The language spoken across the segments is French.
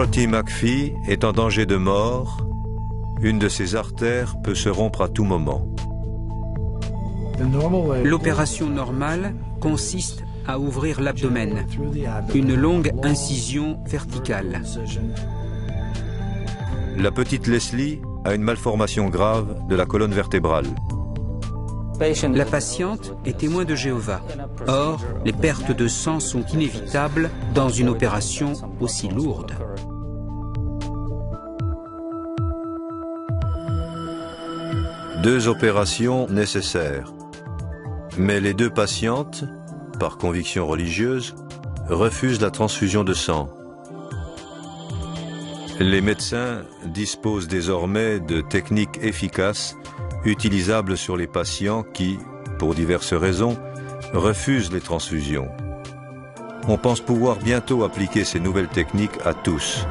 Dorothy McPhee est en danger de mort. Une de ses artères peut se rompre à tout moment. L'opération normale consiste à ouvrir l'abdomen, une longue incision verticale. La petite Leslie a une malformation grave de la colonne vertébrale. La patiente est témoin de Jéhovah. Or, les pertes de sang sont inévitables dans une opération aussi lourde. Deux opérations nécessaires. Mais les deux patientes, par conviction religieuse, refusent la transfusion de sang. Les médecins disposent désormais de techniques efficaces utilisables sur les patients qui, pour diverses raisons, refusent les transfusions. On pense pouvoir bientôt appliquer ces nouvelles techniques à tous.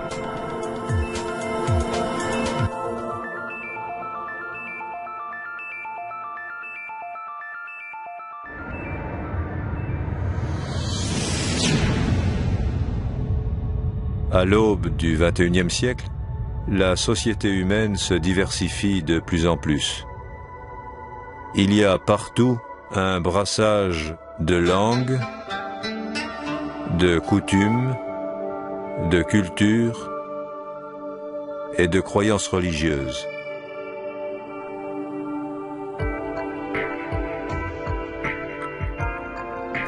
À l'aube du XXIe siècle, la société humaine se diversifie de plus en plus. Il y a partout un brassage de langues, de coutumes, de cultures et de croyances religieuses.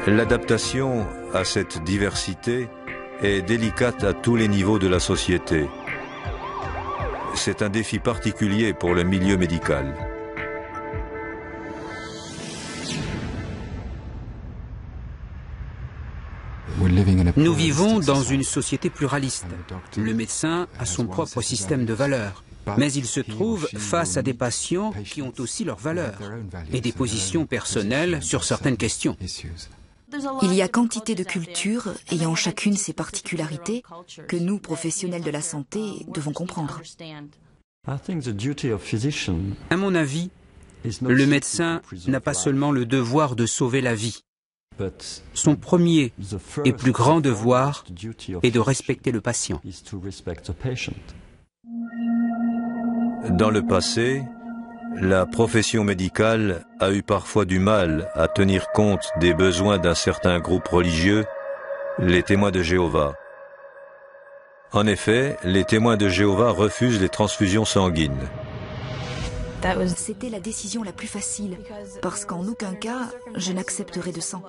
L'adaptation à cette diversité est délicate à tous les niveaux de la société. C'est un défi particulier pour le milieu médical. Nous vivons dans une société pluraliste. Le médecin a son propre système de valeurs. Mais il se trouve face à des patients qui ont aussi leurs valeurs et des positions personnelles sur certaines questions. Il y a quantité de cultures ayant chacune ses particularités que nous, professionnels de la santé, devons comprendre. À mon avis, le médecin n'a pas seulement le devoir de sauver la vie. Son premier et plus grand devoir est de respecter le patient. Dans le passé, la profession médicale a eu parfois du mal à tenir compte des besoins d'un certain groupe religieux, les témoins de Jéhovah. En effet, les témoins de Jéhovah refusent les transfusions sanguines. C'était la décision la plus facile, parce qu'en aucun cas, je n'accepterai de sang.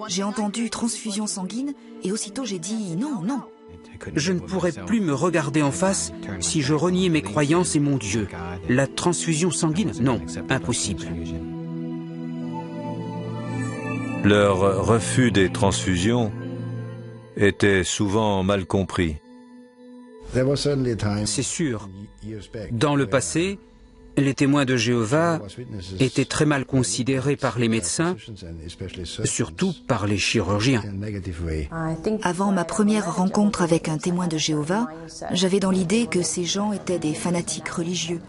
J'ai entendu transfusion sanguine et aussitôt j'ai dit non, non. Je ne pourrais plus me regarder en face si je reniais mes croyances et mon Dieu. La transfusion sanguine, non, impossible. Leur refus des transfusions était souvent mal compris. C'est sûr. Dans le passé, les témoins de Jéhovah étaient très mal considérés par les médecins, surtout par les chirurgiens. Avant ma première rencontre avec un témoin de Jéhovah, j'avais dans l'idée que ces gens étaient des fanatiques religieux.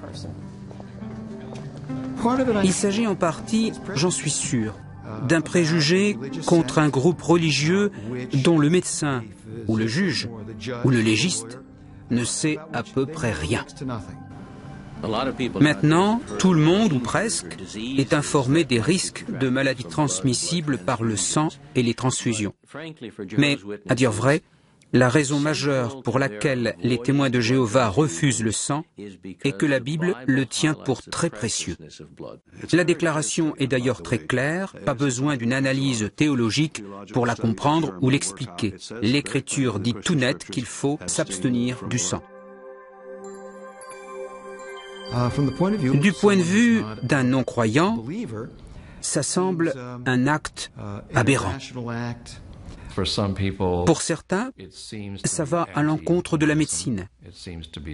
Il s'agit en partie, j'en suis sûr, d'un préjugé contre un groupe religieux dont le médecin, ou le juge, ou le légiste ne sait à peu près rien. Maintenant, tout le monde, ou presque, est informé des risques de maladies transmissibles par le sang et les transfusions. Mais, à dire vrai, la raison majeure pour laquelle les témoins de Jéhovah refusent le sang est que la Bible le tient pour très précieux. La déclaration est d'ailleurs très claire, pas besoin d'une analyse théologique pour la comprendre ou l'expliquer. L'Écriture dit tout net qu'il faut s'abstenir du sang. Du point de vue d'un non-croyant, ça semble un acte aberrant. Pour certains, ça va à l'encontre de la médecine.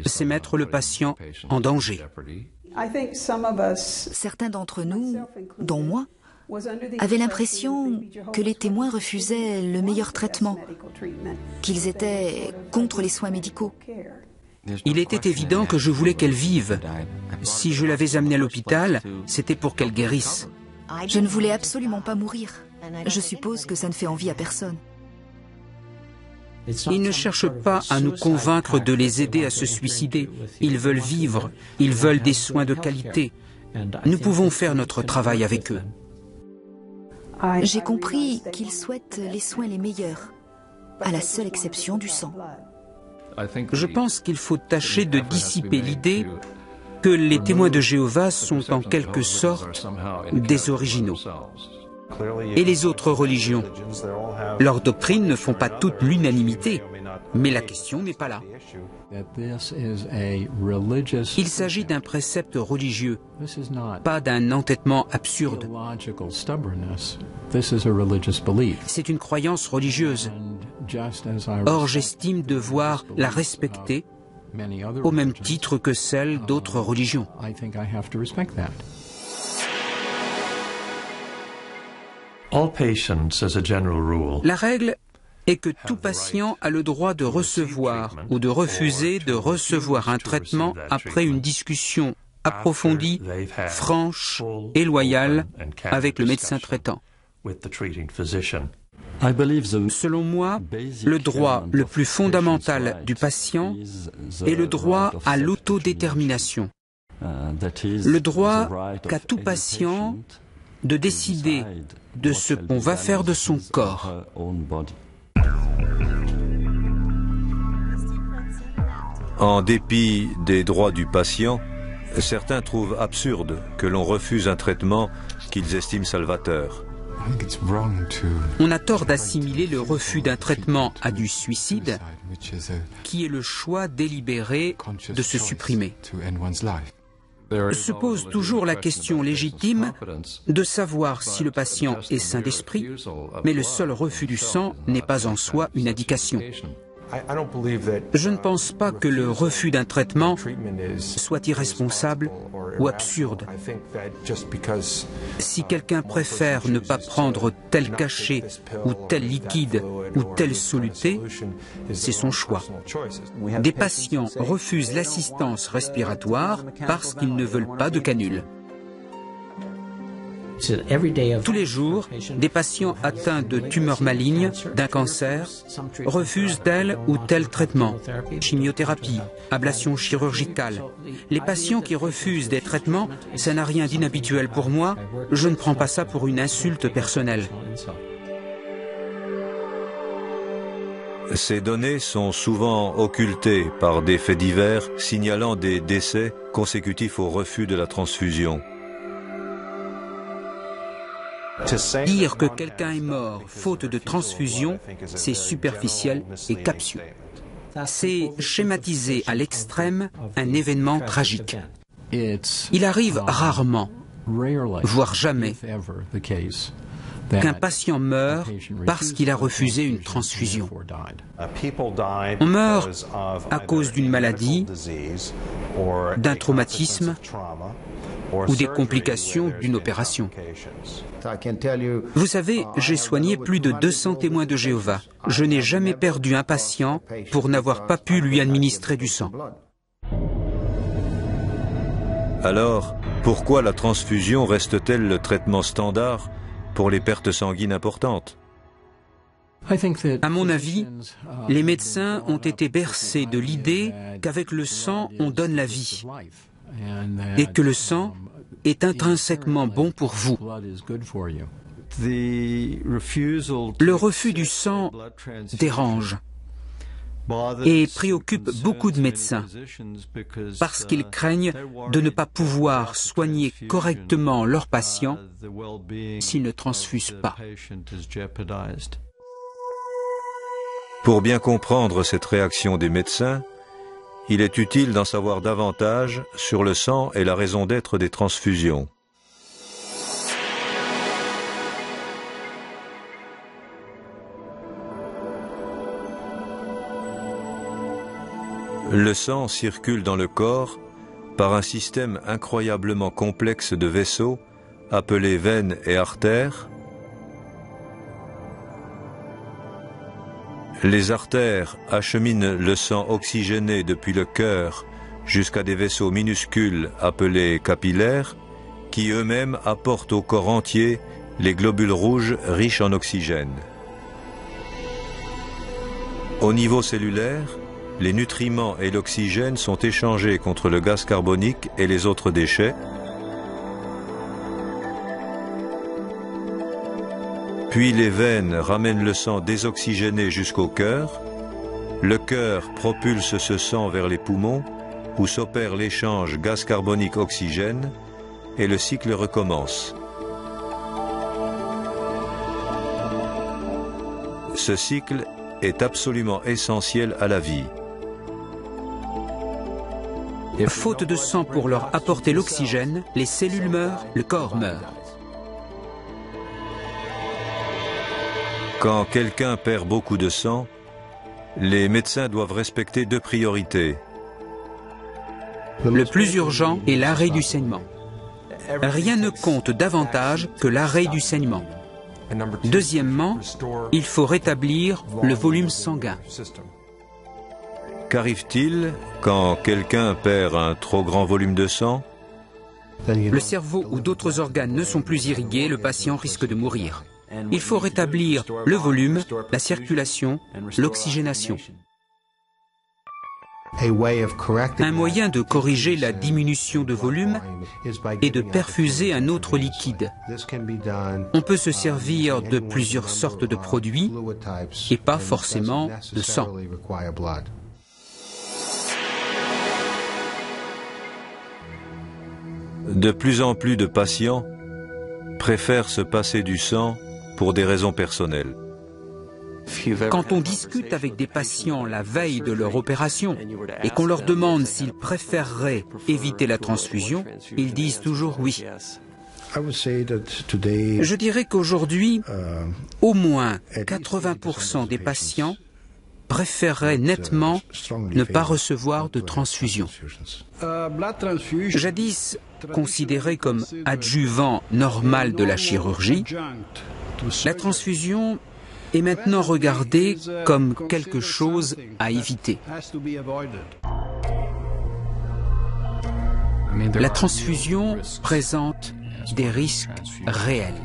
C'est mettre le patient en danger. Certains d'entre nous, dont moi, avaient l'impression que les témoins refusaient le meilleur traitement, qu'ils étaient contre les soins médicaux. Il était évident que je voulais qu'elle vive. Si je l'avais amenée à l'hôpital, c'était pour qu'elle guérisse. Je ne voulais absolument pas mourir. Je suppose que ça ne fait envie à personne. Ils ne cherchent pas à nous convaincre de les aider à se suicider. Ils veulent vivre, ils veulent des soins de qualité. Nous pouvons faire notre travail avec eux. J'ai compris qu'ils souhaitent les soins les meilleurs, à la seule exception du sang. Je pense qu'il faut tâcher de dissiper l'idée que les témoins de Jéhovah sont en quelque sorte des originaux. Et les autres religions, leurs doctrines ne font pas toutes l'unanimité, mais la question n'est pas là. Il s'agit d'un précepte religieux, pas d'un entêtement absurde. C'est une croyance religieuse. Or, j'estime devoir la respecter au même titre que celle d'autres religions. La règle est que tout patient a le droit de recevoir ou de refuser de recevoir un traitement après une discussion approfondie, franche et loyale avec le médecin traitant. Selon moi, le droit le plus fondamental du patient est le droit à l'autodétermination. Le droit qu'a tout patient de décider de ce qu'on va faire de son corps. En dépit des droits du patient, certains trouvent absurde que l'on refuse un traitement qu'ils estiment salvateur. On a tort d'assimiler le refus d'un traitement à du suicide, qui est le choix délibéré de se supprimer. Se pose toujours la question légitime de savoir si le patient est sain d'esprit, mais le seul refus du sang n'est pas en soi une indication. Je ne pense pas que le refus d'un traitement soit irresponsable ou absurde. Si quelqu'un préfère ne pas prendre tel cachet ou tel liquide ou telle soluté, c'est son choix. Des patients refusent l'assistance respiratoire parce qu'ils ne veulent pas de canule. Tous les jours, des patients atteints de tumeurs malignes, d'un cancer, refusent tel ou tel traitement, chimiothérapie, ablation chirurgicale. Les patients qui refusent des traitements, ça n'a rien d'inhabituel pour moi, je ne prends pas ça pour une insulte personnelle. Ces données sont souvent occultées par des faits divers signalant des décès consécutifs au refus de la transfusion. Dire que quelqu'un est mort faute de transfusion, c'est superficiel et captieux. C'est schématiser à l'extrême un événement tragique. Il arrive rarement, voire jamais, qu'un patient meure parce qu'il a refusé une transfusion. On meurt à cause d'une maladie, d'un traumatisme ou des complications d'une opération. Vous savez, j'ai soigné plus de 200 témoins de Jéhovah. Je n'ai jamais perdu un patient pour n'avoir pas pu lui administrer du sang. Alors, pourquoi la transfusion reste-t-elle le traitement standard pour les pertes sanguines importantes? À mon avis, les médecins ont été bercés de l'idée qu'avec le sang, on donne la vie, et que le sang est intrinsèquement bon pour vous. Le refus du sang dérange et préoccupe beaucoup de médecins parce qu'ils craignent de ne pas pouvoir soigner correctement leurs patients s'ils ne transfusent pas. Pour bien comprendre cette réaction des médecins, il est utile d'en savoir davantage sur le sang et la raison d'être des transfusions. Le sang circule dans le corps par un système incroyablement complexe de vaisseaux appelés veines et artères. Les artères acheminent le sang oxygéné depuis le cœur jusqu'à des vaisseaux minuscules appelés capillaires qui eux-mêmes apportent au corps entier les globules rouges riches en oxygène. Au niveau cellulaire, les nutriments et l'oxygène sont échangés contre le gaz carbonique et les autres déchets. Puis les veines ramènent le sang désoxygéné jusqu'au cœur. Le cœur propulse ce sang vers les poumons où s'opère l'échange gaz carbonique-oxygène et le cycle recommence. Ce cycle est absolument essentiel à la vie. Faute de sang pour leur apporter l'oxygène, les cellules meurent, le corps meurt. Quand quelqu'un perd beaucoup de sang, les médecins doivent respecter deux priorités. Le plus urgent est l'arrêt du saignement. Rien ne compte davantage que l'arrêt du saignement. Deuxièmement, il faut rétablir le volume sanguin. Qu'arrive-t-il quand quelqu'un perd un trop grand volume de sang? Le cerveau ou d'autres organes ne sont plus irrigués, le patient risque de mourir. Il faut rétablir le volume, la circulation, l'oxygénation. Un moyen de corriger la diminution de volume est de perfuser un autre liquide. On peut se servir de plusieurs sortes de produits et pas forcément de sang. De plus en plus de patients préfèrent se passer du sang pour des raisons personnelles. Quand on discute avec des patients la veille de leur opération et qu'on leur demande s'ils préféreraient éviter la transfusion, ils disent toujours oui. Je dirais qu'aujourd'hui, au moins 80% des patients préféreraient nettement ne pas recevoir de transfusion. Jadis considéré comme adjuvant normal de la chirurgie, la transfusion est maintenant regardée comme quelque chose à éviter. La transfusion présente des risques réels.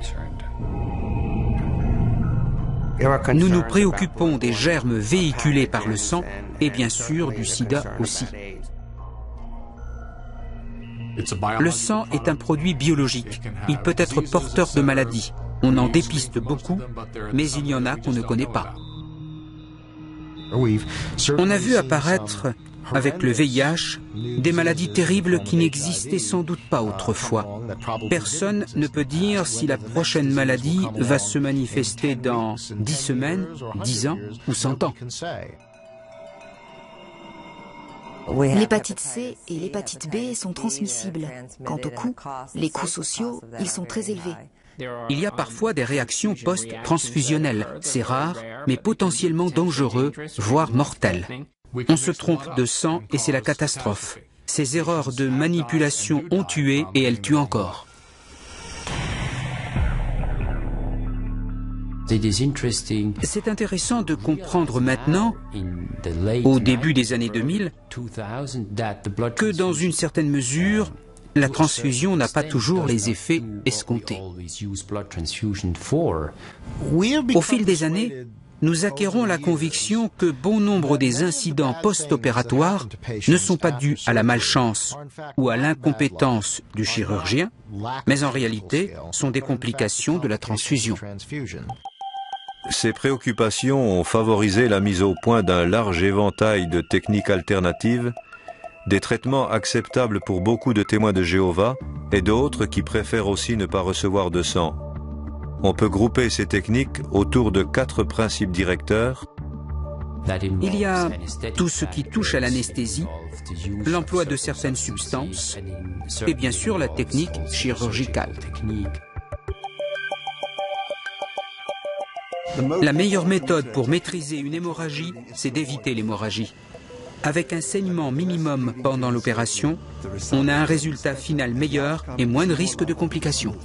Nous nous préoccupons des germes véhiculés par le sang et bien sûr du sida aussi. Le sang est un produit biologique. Il peut être porteur de maladies. On en dépiste beaucoup, mais il y en a qu'on ne connaît pas. On a vu apparaître, avec le VIH, des maladies terribles qui n'existaient sans doute pas autrefois. Personne ne peut dire si la prochaine maladie va se manifester dans 10 semaines, 10 ans ou 100 ans. L'hépatite C et l'hépatite B sont transmissibles. Quant aux coûts, les coûts sociaux, ils sont très élevés. Il y a parfois des réactions post-transfusionnelles. C'est rare, mais potentiellement dangereux, voire mortel. On se trompe de sang et c'est la catastrophe. Ces erreurs de manipulation ont tué et elles tuent encore. C'est intéressant de comprendre maintenant, au début des années 2000, que dans une certaine mesure, la transfusion n'a pas toujours les effets escomptés. Au fil des années, nous acquérons la conviction que bon nombre des incidents post-opératoires ne sont pas dus à la malchance ou à l'incompétence du chirurgien, mais en réalité sont des complications de la transfusion. Ces préoccupations ont favorisé la mise au point d'un large éventail de techniques alternatives, des traitements acceptables pour beaucoup de témoins de Jéhovah et d'autres qui préfèrent aussi ne pas recevoir de sang. On peut grouper ces techniques autour de 4 principes directeurs. Il y a tout ce qui touche à l'anesthésie, l'emploi de certaines substances et bien sûr la technique chirurgicale. La meilleure méthode pour maîtriser une hémorragie, c'est d'éviter l'hémorragie. Avec un saignement minimum pendant l'opération, on a un résultat final meilleur et moins de risque de complications.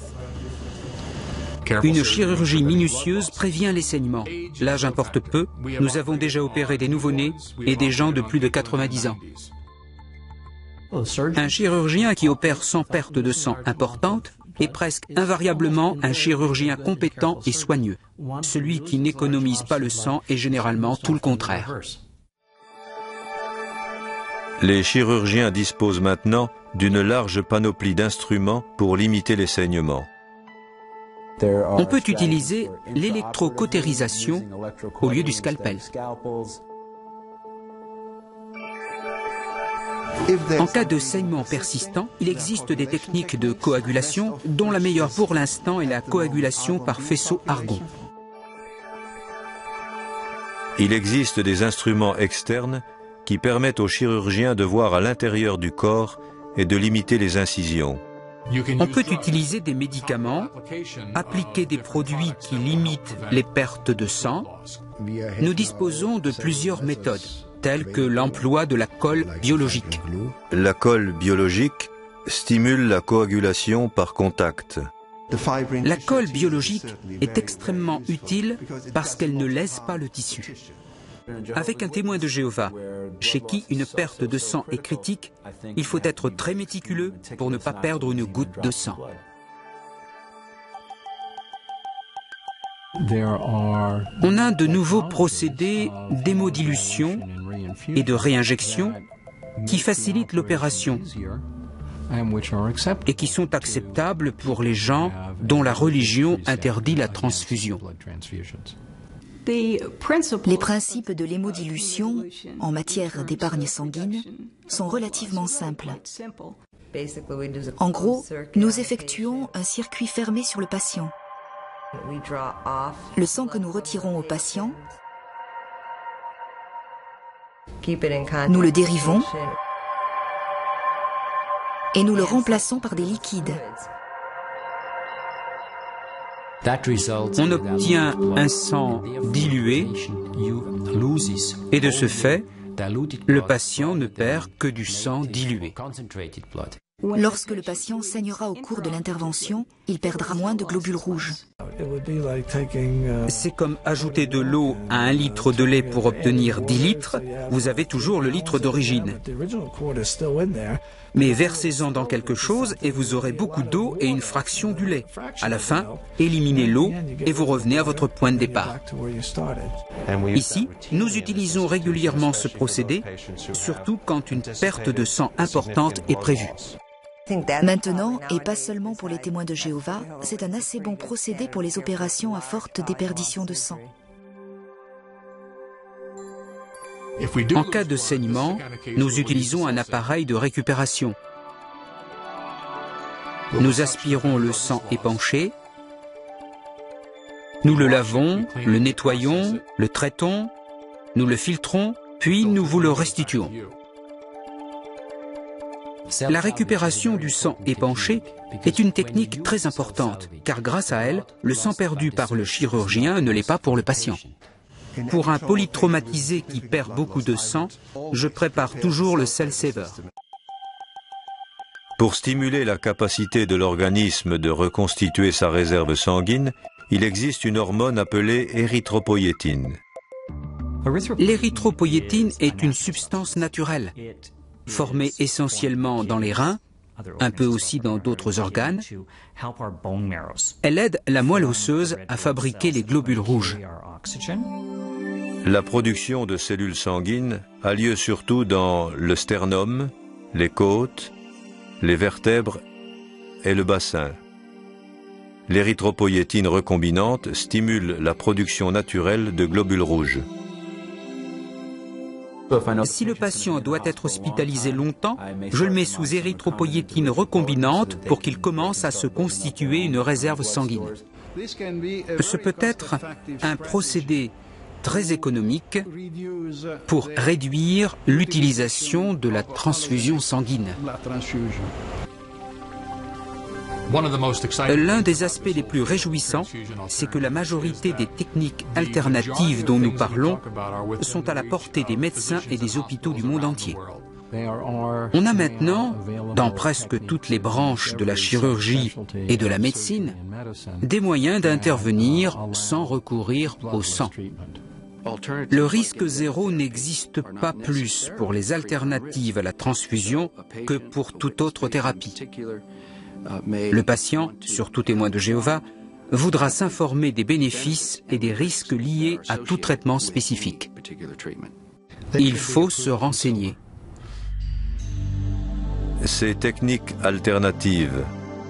Une chirurgie minutieuse prévient les saignements. L'âge importe peu, nous avons déjà opéré des nouveau-nés et des gens de plus de 90 ans. Un chirurgien qui opère sans perte de sang importante est presque invariablement un chirurgien compétent et soigneux. Celui qui n'économise pas le sang est généralement tout le contraire. Les chirurgiens disposent maintenant d'une large panoplie d'instruments pour limiter les saignements. On peut utiliser l'électrocautérisation au lieu du scalpel. En cas de saignement persistant, il existe des techniques de coagulation, dont la meilleure pour l'instant est la coagulation par faisceau argon. Il existe des instruments externes qui permettent aux chirurgiens de voir à l'intérieur du corps et de limiter les incisions. On peut utiliser des médicaments, appliquer des produits qui limitent les pertes de sang. Nous disposons de plusieurs méthodes, telles que l'emploi de la colle biologique. La colle biologique stimule la coagulation par contact. La colle biologique est extrêmement utile parce qu'elle ne lèse pas le tissu. Avec un témoin de Jéhovah, chez qui une perte de sang est critique, il faut être très méticuleux pour ne pas perdre une goutte de sang. On a de nouveaux procédés d'hémodilution et de réinjection qui facilitent l'opération et qui sont acceptables pour les gens dont la religion interdit la transfusion. Les principes de l'hémodilution en matière d'épargne sanguine sont relativement simples. En gros, nous effectuons un circuit fermé sur le patient. Le sang que nous retirons au patient, nous le dérivons et nous le remplaçons par des liquides. On obtient un sang dilué et de ce fait, le patient ne perd que du sang dilué. Lorsque le patient saignera au cours de l'intervention, il perdra moins de globules rouges. C'est comme ajouter de l'eau à 1 litre de lait pour obtenir 10 litres, vous avez toujours le litre d'origine. Mais versez-en dans quelque chose et vous aurez beaucoup d'eau et une fraction du lait. À la fin, éliminez l'eau et vous revenez à votre point de départ. Ici, nous utilisons régulièrement ce procédé, surtout quand une perte de sang importante est prévue. Maintenant, et pas seulement pour les témoins de Jéhovah, c'est un assez bon procédé pour les opérations à forte déperdition de sang. En cas de saignement, nous utilisons un appareil de récupération. Nous aspirons le sang épanché, nous le lavons, le nettoyons, le traitons, nous le filtrons, puis nous vous le restituons. La récupération du sang épanché est une technique très importante, car grâce à elle, le sang perdu par le chirurgien ne l'est pas pour le patient. Pour un polytraumatisé qui perd beaucoup de sang, je prépare toujours le Cell Saver. Pour stimuler la capacité de l'organisme de reconstituer sa réserve sanguine, il existe une hormone appelée érythropoïétine. L'érythropoïétine est une substance naturelle, formée essentiellement dans les reins, un peu aussi dans d'autres organes. Elle aide la moelle osseuse à fabriquer les globules rouges. La production de cellules sanguines a lieu surtout dans le sternum, les côtes, les vertèbres et le bassin. L'érythropoïétine recombinante stimule la production naturelle de globules rouges. Si le patient doit être hospitalisé longtemps, je le mets sous érythropoïétine recombinante pour qu'il commence à se constituer une réserve sanguine. Ce peut être un procédé très économique pour réduire l'utilisation de la transfusion sanguine. L'un des aspects les plus réjouissants, c'est que la majorité des techniques alternatives dont nous parlons sont à la portée des médecins et des hôpitaux du monde entier. On a maintenant, dans presque toutes les branches de la chirurgie et de la médecine, des moyens d'intervenir sans recourir au sang. Le risque zéro n'existe pas plus pour les alternatives à la transfusion que pour toute autre thérapie. Le patient, surtout témoin de Jéhovah, voudra s'informer des bénéfices et des risques liés à tout traitement spécifique. Il faut se renseigner. Ces techniques alternatives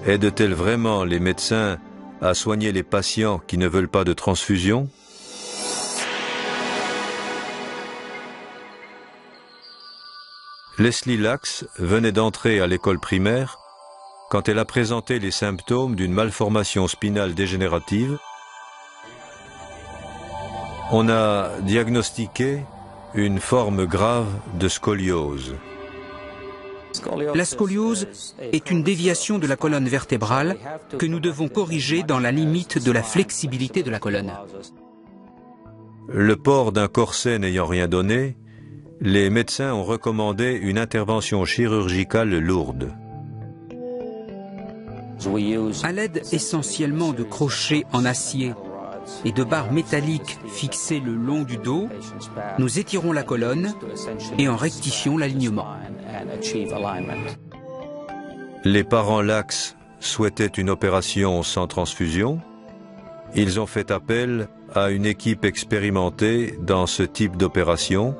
aident-elles vraiment les médecins à soigner les patients qui ne veulent pas de transfusion? Leslie Lax venait d'entrer à l'école primaire quand elle a présenté les symptômes d'une malformation spinale dégénérative. On a diagnostiqué une forme grave de scoliose. La scoliose est une déviation de la colonne vertébrale que nous devons corriger dans la limite de la flexibilité de la colonne. Le port d'un corset n'ayant rien donné, les médecins ont recommandé une intervention chirurgicale lourde. À l'aide essentiellement de crochets en acier et de barres métalliques fixées le long du dos, nous étirons la colonne et en rectifions l'alignement. Les parents Lax souhaitaient une opération sans transfusion. Ils ont fait appel à une équipe expérimentée dans ce type d'opération.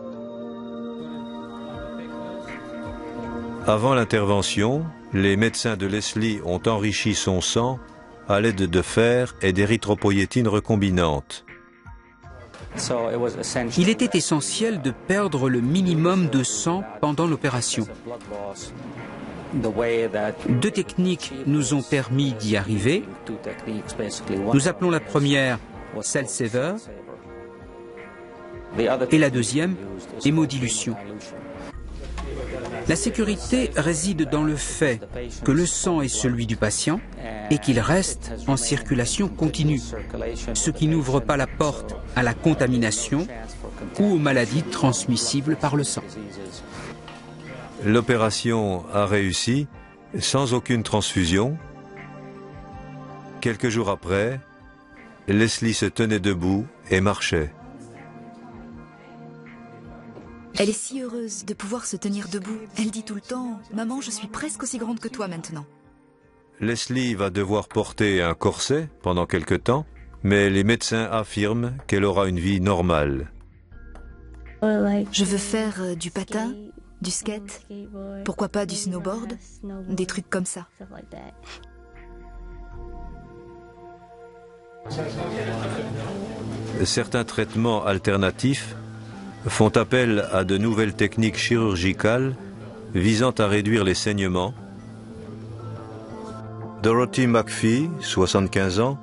Avant l'intervention, les médecins de Leslie ont enrichi son sang à l'aide de fer et d'érythropoïétine recombinante. Il était essentiel de perdre le minimum de sang pendant l'opération. Deux techniques nous ont permis d'y arriver. Nous appelons la première cell saver et la deuxième hémodilution. La sécurité réside dans le fait que le sang est celui du patient et qu'il reste en circulation continue, ce qui n'ouvre pas la porte à la contamination ou aux maladies transmissibles par le sang. L'opération a réussi sans aucune transfusion. Quelques jours après, Leslie se tenait debout et marchait. Elle est si heureuse de pouvoir se tenir debout. Elle dit tout le temps « Maman, je suis presque aussi grande que toi maintenant ». Leslie va devoir porter un corset pendant quelque temps, mais les médecins affirment qu'elle aura une vie normale. Je veux faire du patin, du skate, pourquoi pas du snowboard, des trucs comme ça. Certains traitements alternatifs font appel à de nouvelles techniques chirurgicales visant à réduire les saignements. Dorothy McPhee, 75 ans,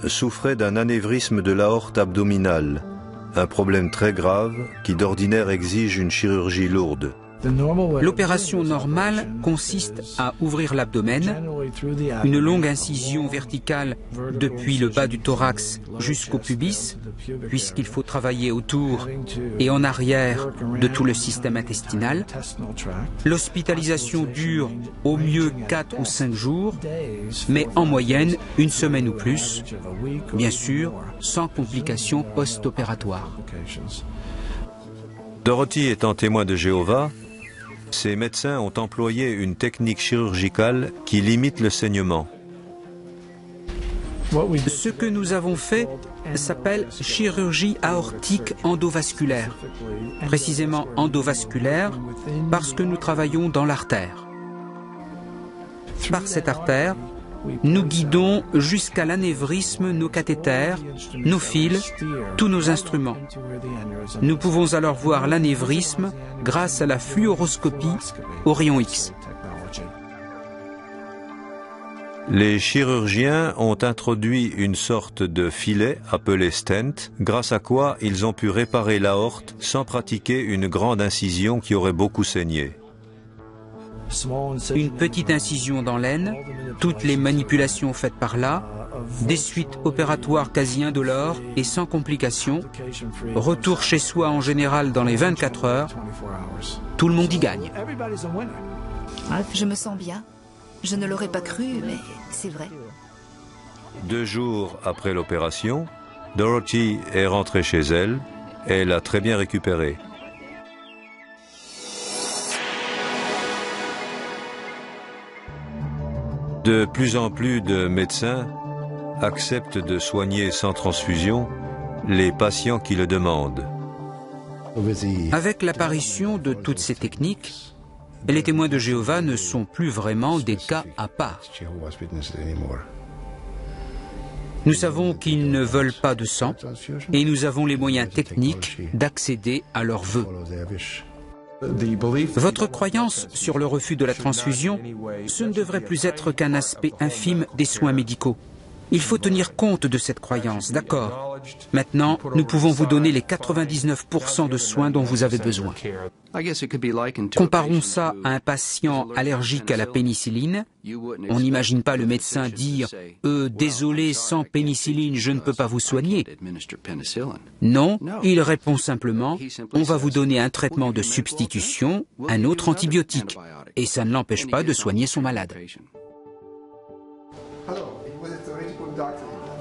souffrait d'un anévrisme de l'aorte abdominale, un problème très grave qui d'ordinaire exige une chirurgie lourde. L'opération normale consiste à ouvrir l'abdomen, une longue incision verticale depuis le bas du thorax jusqu'au pubis, puisqu'il faut travailler autour et en arrière de tout le système intestinal. L'hospitalisation dure au mieux 4 ou 5 jours, mais en moyenne 1 semaine ou plus, bien sûr, sans complications post-opératoires. Dorothy étant témoin de Jéhovah, ces médecins ont employé une technique chirurgicale qui limite le saignement. Ce que nous avons fait s'appelle chirurgie aortique endovasculaire. Précisément endovasculaire parce que nous travaillons dans l'artère. Par cette artère, nous guidons jusqu'à l'anévrisme nos cathéters, nos fils, tous nos instruments. Nous pouvons alors voir l'anévrisme grâce à la fluoroscopie au rayon X. Les chirurgiens ont introduit une sorte de filet appelé stent, grâce à quoi ils ont pu réparer l'aorte sans pratiquer une grande incision qui aurait beaucoup saigné. Une petite incision dans l'aine, toutes les manipulations faites par là, des suites opératoires quasi indolores et sans complications, retour chez soi en général dans les 24 heures, tout le monde y gagne. Je me sens bien. Je ne l'aurais pas cru, mais c'est vrai. 2 jours après l'opération, Dorothy est rentrée chez elle et elle a très bien récupéré. De plus en plus de médecins acceptent de soigner sans transfusion les patients qui le demandent. Avec l'apparition de toutes ces techniques, les témoins de Jéhovah ne sont plus vraiment des cas à part. Nous savons qu'ils ne veulent pas de sang et nous avons les moyens techniques d'accéder à leurs vœux. Votre croyance sur le refus de la transfusion, ce ne devrait plus être qu'un aspect infime des soins médicaux. Il faut tenir compte de cette croyance, d'accord? Maintenant, nous pouvons vous donner les 99% de soins dont vous avez besoin. Comparons ça à un patient allergique à la pénicilline. On n'imagine pas le médecin dire « Désolé, sans pénicilline, je ne peux pas vous soigner ». Non, il répond simplement « On va vous donner un traitement de substitution, un autre antibiotique ». Et ça ne l'empêche pas de soigner son malade.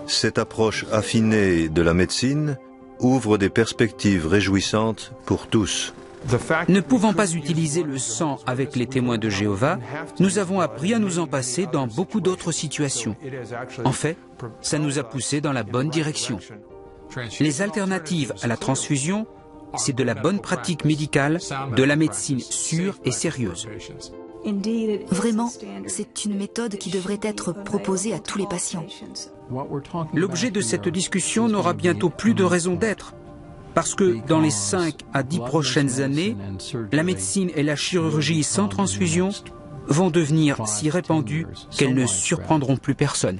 Cette approche affinée de la médecine ouvre des perspectives réjouissantes pour tous. Ne pouvant pas utiliser le sang avec les témoins de Jéhovah, nous avons appris à nous en passer dans beaucoup d'autres situations. En fait, ça nous a poussés dans la bonne direction. Les alternatives à la transfusion, c'est de la bonne pratique médicale, de la médecine sûre et sérieuse. Vraiment, c'est une méthode qui devrait être proposée à tous les patients. L'objet de cette discussion n'aura bientôt plus de raison d'être, parce que dans les 5 à 10 prochaines années, la médecine et la chirurgie sans transfusion vont devenir si répandues qu'elles ne surprendront plus personne.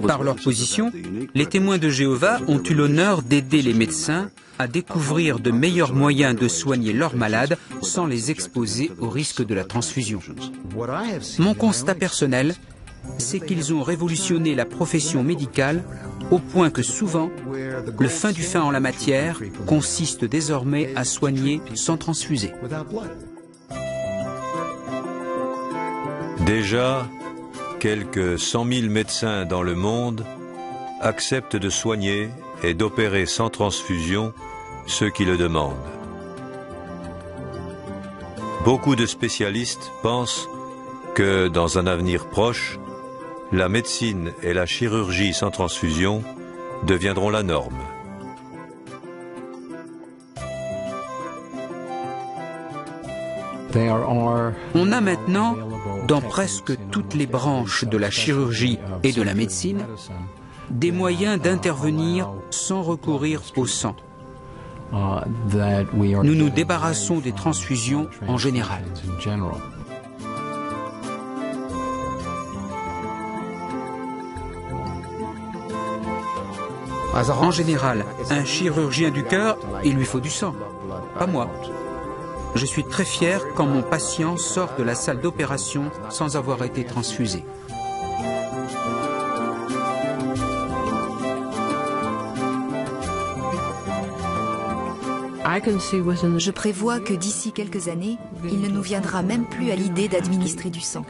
Par leur position, les témoins de Jéhovah ont eu l'honneur d'aider les médecins à découvrir de meilleurs moyens de soigner leurs malades sans les exposer au risque de la transfusion. Mon constat personnel, c'est qu'ils ont révolutionné la profession médicale au point que souvent, le fin du fin en la matière consiste désormais à soigner sans transfuser. Déjà, quelques 100 000 médecins dans le monde acceptent de soigner et d'opérer sans transfusion ceux qui le demandent. Beaucoup de spécialistes pensent que dans un avenir proche, la médecine et la chirurgie sans transfusion deviendront la norme. On a maintenant, dans presque toutes les branches de la chirurgie et de la médecine, des moyens d'intervenir sans recourir au sang. Nous nous débarrassons des transfusions en général. En général, un chirurgien du cœur, il lui faut du sang, pas moi. Je suis très fier quand mon patient sort de la salle d'opération sans avoir été transfusé. Je prévois que d'ici quelques années, il ne nous viendra même plus à l'idée d'administrer du sang.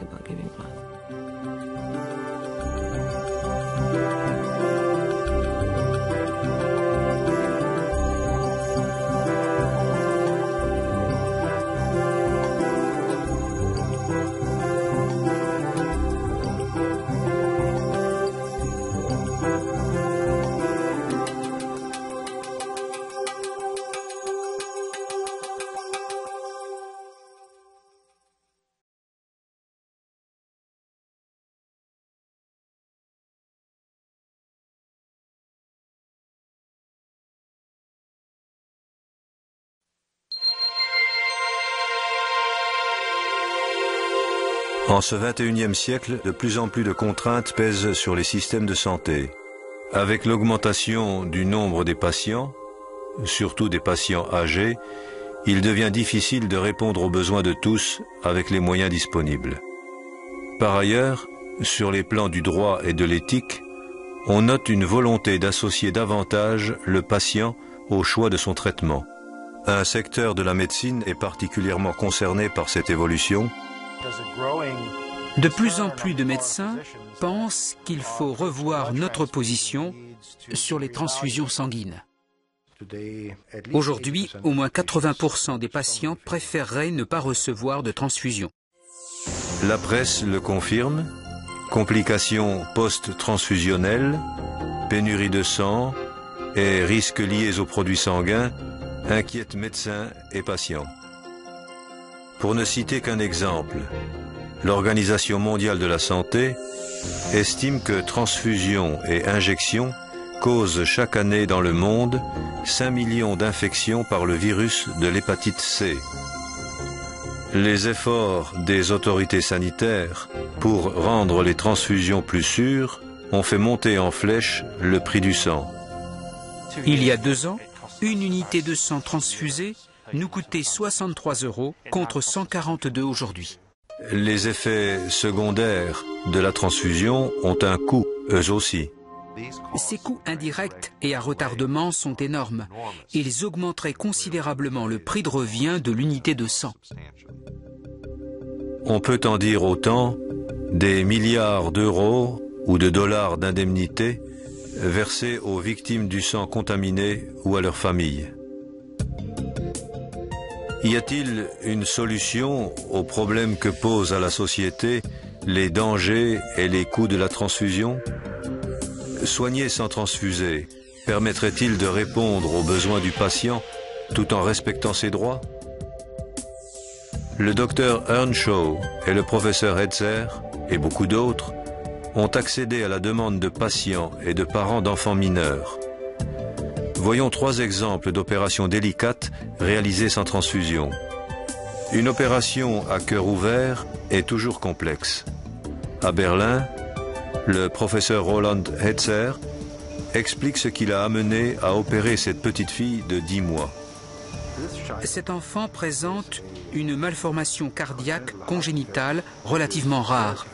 En ce XXIe siècle, de plus en plus de contraintes pèsent sur les systèmes de santé. Avec l'augmentation du nombre des patients, surtout des patients âgés, il devient difficile de répondre aux besoins de tous avec les moyens disponibles. Par ailleurs, sur les plans du droit et de l'éthique, on note une volonté d'associer davantage le patient au choix de son traitement. Un secteur de la médecine est particulièrement concerné par cette évolution. De plus en plus de médecins pensent qu'il faut revoir notre position sur les transfusions sanguines. Aujourd'hui, au moins 80% des patients préféreraient ne pas recevoir de transfusion. La presse le confirme. Complications post-transfusionnelles, pénurie de sang et risques liés aux produits sanguins inquiètent médecins et patients. Pour ne citer qu'un exemple, l'Organisation mondiale de la santé estime que transfusion et injection causent chaque année dans le monde 5 millions d'infections par le virus de l'hépatite C. Les efforts des autorités sanitaires pour rendre les transfusions plus sûres ont fait monter en flèche le prix du sang. Il y a 2 ans, une unité de sang transfusée nous coûtait 63 € contre 142 aujourd'hui. Les effets secondaires de la transfusion ont un coût, eux aussi. Ces coûts indirects et à retardement sont énormes. Ils augmenteraient considérablement le prix de revient de l'unité de sang. On peut en dire autant des milliards d'euros ou de dollars d'indemnités versés aux victimes du sang contaminé ou à leurs familles. Y a-t-il une solution aux problèmes que posent à la société les dangers et les coûts de la transfusion? Soigner sans transfuser permettrait-il de répondre aux besoins du patient tout en respectant ses droits? Le docteur Earnshaw et le professeur Hetzer, et beaucoup d'autres, ont accédé à la demande de patients et de parents d'enfants mineurs. Voyons 3 exemples d'opérations délicates réalisées sans transfusion. Une opération à cœur ouvert est toujours complexe. À Berlin, le professeur Roland Hetzer explique ce qui l'a amené à opérer cette petite fille de 10 mois. Cet enfant présente une malformation cardiaque congénitale relativement rare.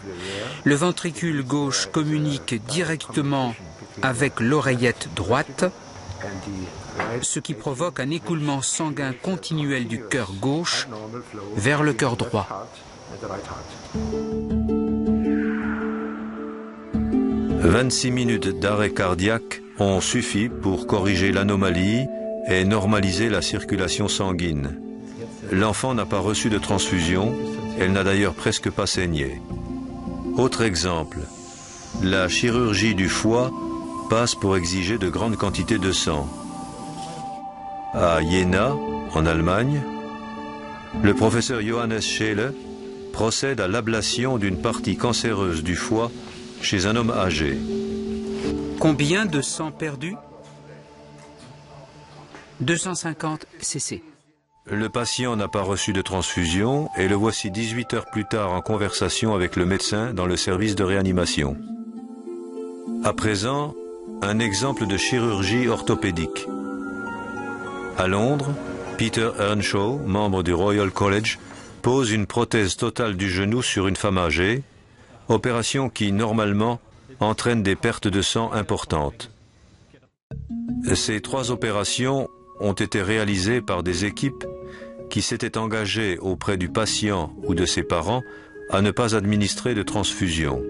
Le ventricule gauche communique directement avec l'oreillette droite, ce qui provoque un écoulement sanguin continuel du cœur gauche vers le cœur droit. 26 minutes d'arrêt cardiaque ont suffi pour corriger l'anomalie et normaliser la circulation sanguine. L'enfant n'a pas reçu de transfusion, elle n'a d'ailleurs presque pas saigné. Autre exemple, la chirurgie du foie passe pour exiger de grandes quantités de sang. À Jena, en Allemagne, le professeur Johannes Scheele procède à l'ablation d'une partie cancéreuse du foie chez un homme âgé. Combien de sang perdu? 250 cc. Le patient n'a pas reçu de transfusion et le voici 18 heures plus tard en conversation avec le médecin dans le service de réanimation. À présent, un exemple de chirurgie orthopédique. À Londres, Peter Earnshaw, membre du Royal College, pose une prothèse totale du genou sur une femme âgée, opération qui, normalement, entraîne des pertes de sang importantes. Ces 3 opérations ont été réalisées par des équipes qui s'étaient engagées auprès du patient ou de ses parents à ne pas administrer de transfusion.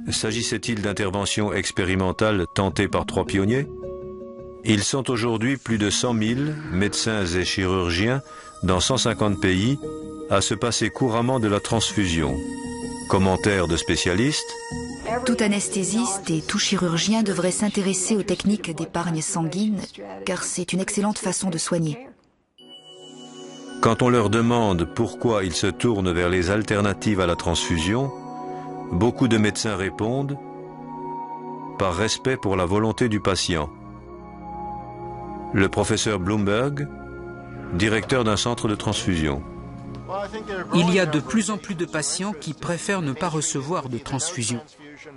S'agissait-il d'interventions expérimentales tentées par 3 pionniers? Ils sont aujourd'hui plus de 100 000 médecins et chirurgiens dans 150 pays à se passer couramment de la transfusion. Commentaires de spécialistes. Tout anesthésiste et tout chirurgien devrait s'intéresser aux techniques d'épargne sanguine, car c'est une excellente façon de soigner. Quand on leur demande pourquoi ils se tournent vers les alternatives à la transfusion, beaucoup de médecins répondent « par respect pour la volonté du patient ». Le professeur Bloomberg, directeur d'un centre de transfusion. Il y a de plus en plus de patients qui préfèrent ne pas recevoir de transfusion,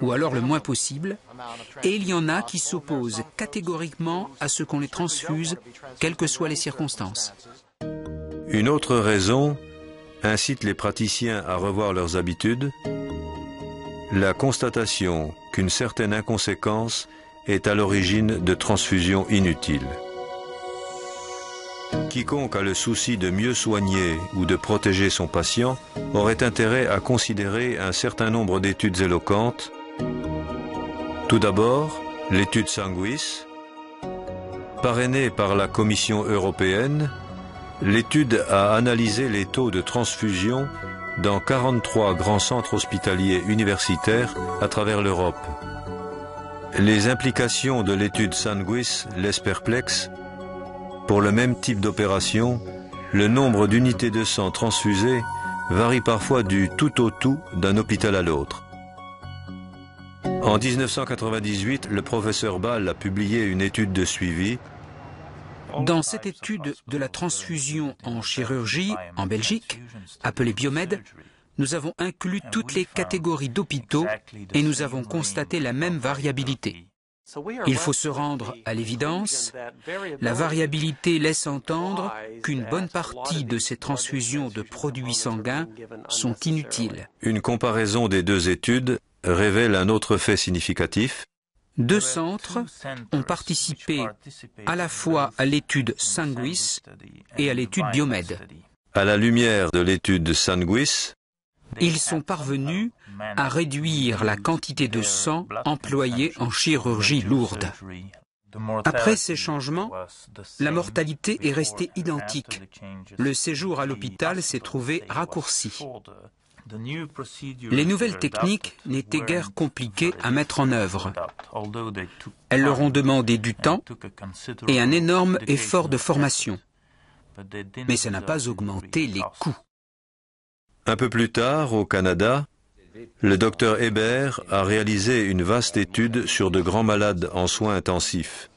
ou alors le moins possible, et il y en a qui s'opposent catégoriquement à ce qu'on les transfuse, quelles que soient les circonstances. Une autre raison incite les praticiens à revoir leurs habitudes, la constatation qu'une certaine inconséquence est à l'origine de transfusions inutiles. Quiconque a le souci de mieux soigner ou de protéger son patient aurait intérêt à considérer un certain nombre d'études éloquentes. Tout d'abord, l'étude Sanguis, Parrainée par la Commission européenne, l'étude a analysé les taux de transfusion dans 43 grands centres hospitaliers universitaires à travers l'Europe. Les implications de l'étude Sanguis laissent perplexe. Pour le même type d'opération, le nombre d'unités de sang transfusées varie parfois du tout au tout d'un hôpital à l'autre. En 1998, le professeur Ball a publié une étude de suivi. Dans cette étude de la transfusion en chirurgie en Belgique, appelée Biomed, nous avons inclus toutes les catégories d'hôpitaux et nous avons constaté la même variabilité. Il faut se rendre à l'évidence, la variabilité laisse entendre qu'une bonne partie de ces transfusions de produits sanguins sont inutiles. Une comparaison des deux études révèle un autre fait significatif. 2 centres ont participé à la fois à l'étude Sanguis et à l'étude Biomed. À la lumière de l'étude Sanguis, ils sont parvenus à réduire la quantité de sang employée en chirurgie lourde. Après ces changements, la mortalité est restée identique. Le séjour à l'hôpital s'est trouvé raccourci. Les nouvelles techniques n'étaient guère compliquées à mettre en œuvre. Elles leur ont demandé du temps et un énorme effort de formation. Mais ça n'a pas augmenté les coûts. Un peu plus tard, au Canada, le docteur Hébert a réalisé une vaste étude sur de grands malades en soins intensifs.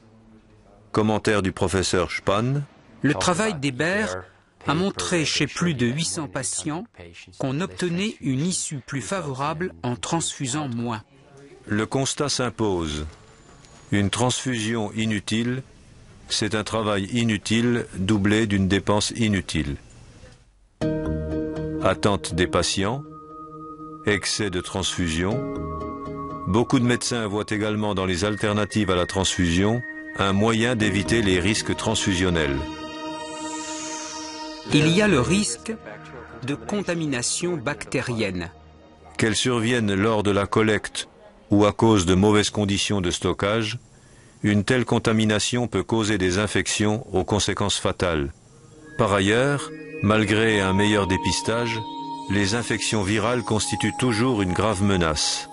Commentaire du professeur Spann. Le travail d'Hébert a montré chez plus de 800 patients qu'on obtenait une issue plus favorable en transfusant moins. Le constat s'impose. Une transfusion inutile, c'est un travail inutile doublé d'une dépense inutile. Attente des patients, excès de transfusion. Beaucoup de médecins voient également dans les alternatives à la transfusion un moyen d'éviter les risques transfusionnels. Il y a le risque de contamination bactérienne. Qu'elle survienne lors de la collecte ou à cause de mauvaises conditions de stockage, une telle contamination peut causer des infections aux conséquences fatales. Par ailleurs, malgré un meilleur dépistage, les infections virales constituent toujours une grave menace.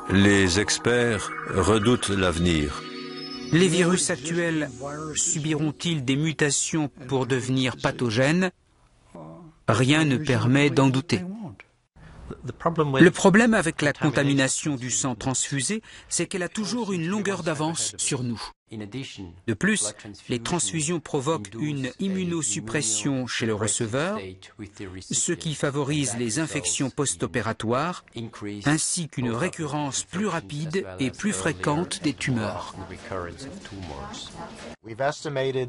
Les experts redoutent l'avenir. Les virus actuels subiront-ils des mutations pour devenir pathogènes? Rien ne permet d'en douter. Le problème avec la contamination du sang transfusé, c'est qu'elle a toujours une longueur d'avance sur nous. De plus, les transfusions provoquent une immunosuppression chez le receveur, ce qui favorise les infections post-opératoires, ainsi qu'une récurrence plus rapide et plus fréquente des tumeurs.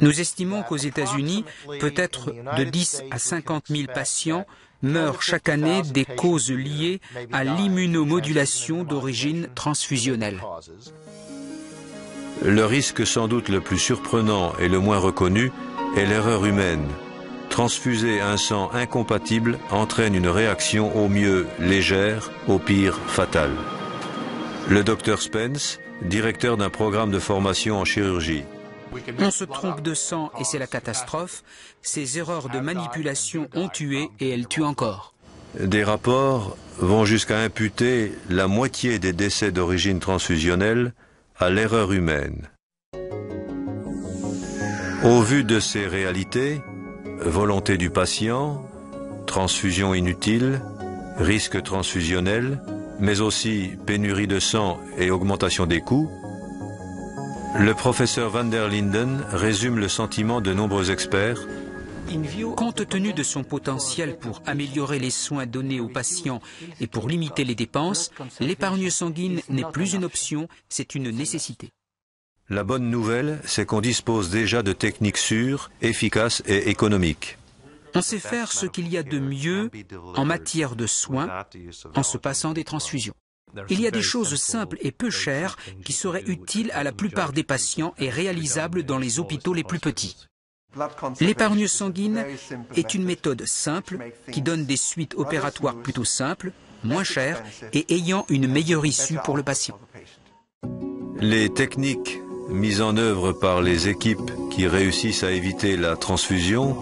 Nous estimons qu'aux États-Unis, peut-être de 10 à 50 000 patients meurent chaque année des causes liées à l'immunomodulation d'origine transfusionnelle. Le risque sans doute le plus surprenant et le moins reconnu est l'erreur humaine. Transfuser un sang incompatible entraîne une réaction au mieux légère, au pire fatale. Le docteur Spence, directeur d'un programme de formation en chirurgie. On se trompe de sang et c'est la catastrophe. Ces erreurs de manipulation ont tué et elles tuent encore. Des rapports vont jusqu'à imputer la moitié des décès d'origine transfusionnelle à l'erreur humaine. Au vu de ces réalités, volonté du patient, transfusion inutile, risque transfusionnel, mais aussi pénurie de sang et augmentation des coûts, le professeur Van der Linden résume le sentiment de nombreux experts. Compte tenu de son potentiel pour améliorer les soins donnés aux patients et pour limiter les dépenses, l'épargne sanguine n'est plus une option, c'est une nécessité. La bonne nouvelle, c'est qu'on dispose déjà de techniques sûres, efficaces et économiques. On sait faire ce qu'il y a de mieux en matière de soins en se passant des transfusions. Il y a des choses simples et peu chères qui seraient utiles à la plupart des patients et réalisables dans les hôpitaux les plus petits. L'épargne sanguine est une méthode simple qui donne des suites opératoires plutôt simples, moins chères et ayant une meilleure issue pour le patient. Les techniques mise en œuvre par les équipes qui réussissent à éviter la transfusion,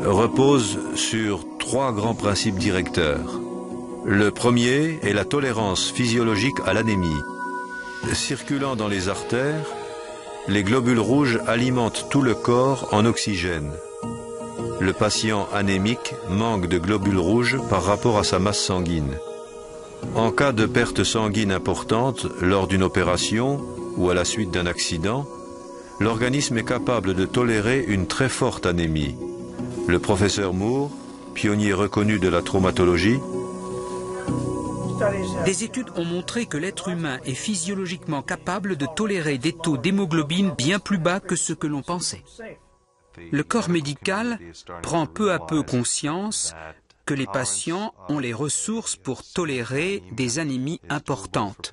repose sur 3 grands principes directeurs. Le premier est la tolérance physiologique à l'anémie. Circulant dans les artères, les globules rouges alimentent tout le corps en oxygène. Le patient anémique manque de globules rouges par rapport à sa masse sanguine. En cas de perte sanguine importante lors d'une opération ou à la suite d'un accident, l'organisme est capable de tolérer une très forte anémie. Le professeur Moore, pionnier reconnu de la traumatologie, des études ont montré que l'être humain est physiologiquement capable de tolérer des taux d'hémoglobine bien plus bas que ce que l'on pensait. Le corps médical prend peu à peu conscience que les patients ont les ressources pour tolérer des anémies importantes.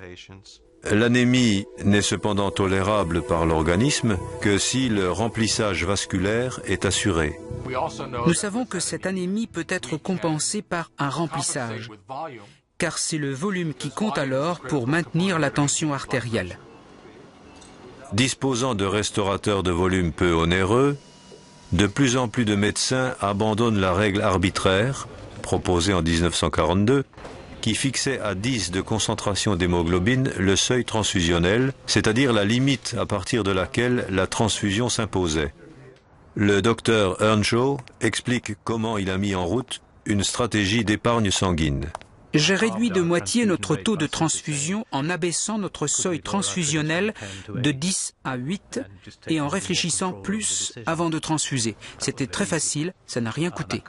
L'anémie n'est cependant tolérable par l'organisme que si le remplissage vasculaire est assuré. Nous savons que cette anémie peut être compensée par un remplissage, car c'est le volume qui compte alors pour maintenir la tension artérielle. Disposant de restaurateurs de volume peu onéreux, de plus en plus de médecins abandonnent la règle arbitraire, proposée en 1942, qui fixait à 10 de concentration d'hémoglobine le seuil transfusionnel, c'est-à-dire la limite à partir de laquelle la transfusion s'imposait. Le docteur Earnshaw explique comment il a mis en route une stratégie d'épargne sanguine. J'ai réduit de moitié notre taux de transfusion en abaissant notre seuil transfusionnel de 10 à 8 et en réfléchissant plus avant de transfuser. C'était très facile, ça n'a rien coûté.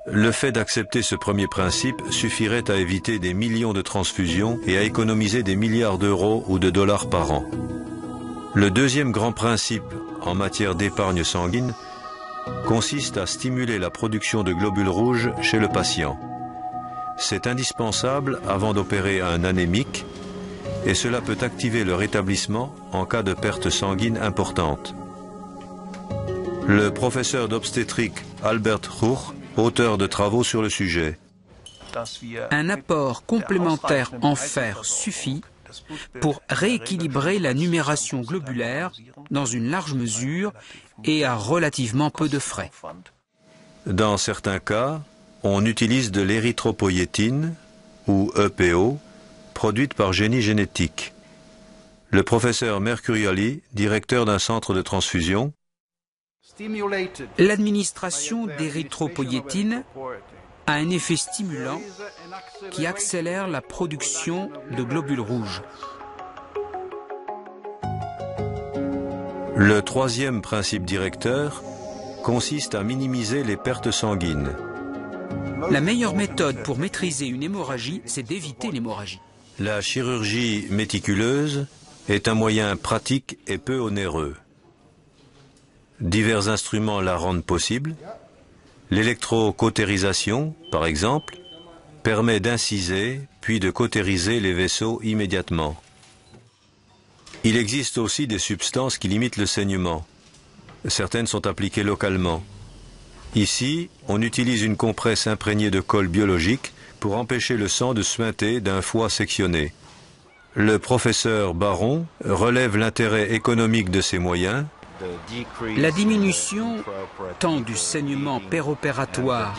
Le fait d'accepter ce premier principe suffirait à éviter des millions de transfusions et à économiser des milliards d'euros ou de dollars par an. Le deuxième grand principe en matière d'épargne sanguine consiste à stimuler la production de globules rouges chez le patient. C'est indispensable avant d'opérer un anémique et cela peut activer le rétablissement en cas de perte sanguine importante. Le professeur d'obstétrique Albert Hoch, auteur de travaux sur le sujet. Un apport complémentaire en fer suffit pour rééquilibrer la numération globulaire dans une large mesure et à relativement peu de frais. Dans certains cas, on utilise de l'érythropoïétine, ou EPO, produite par Génie Génétique. Le professeur Mercuriali, directeur d'un centre de transfusion, l'administration d'érythropoïétine a un effet stimulant qui accélère la production de globules rouges. Le troisième principe directeur consiste à minimiser les pertes sanguines. La meilleure méthode pour maîtriser une hémorragie, c'est d'éviter l'hémorragie. La chirurgie méticuleuse est un moyen pratique et peu onéreux. Divers instruments la rendent possible. L'électrocautérisation, par exemple, permet d'inciser puis de cautériser les vaisseaux immédiatement. Il existe aussi des substances qui limitent le saignement. Certaines sont appliquées localement. Ici, on utilise une compresse imprégnée de colle biologique pour empêcher le sang de suinter d'un foie sectionné. Le professeur Baron relève l'intérêt économique de ces moyens. La diminution tant du saignement péropératoire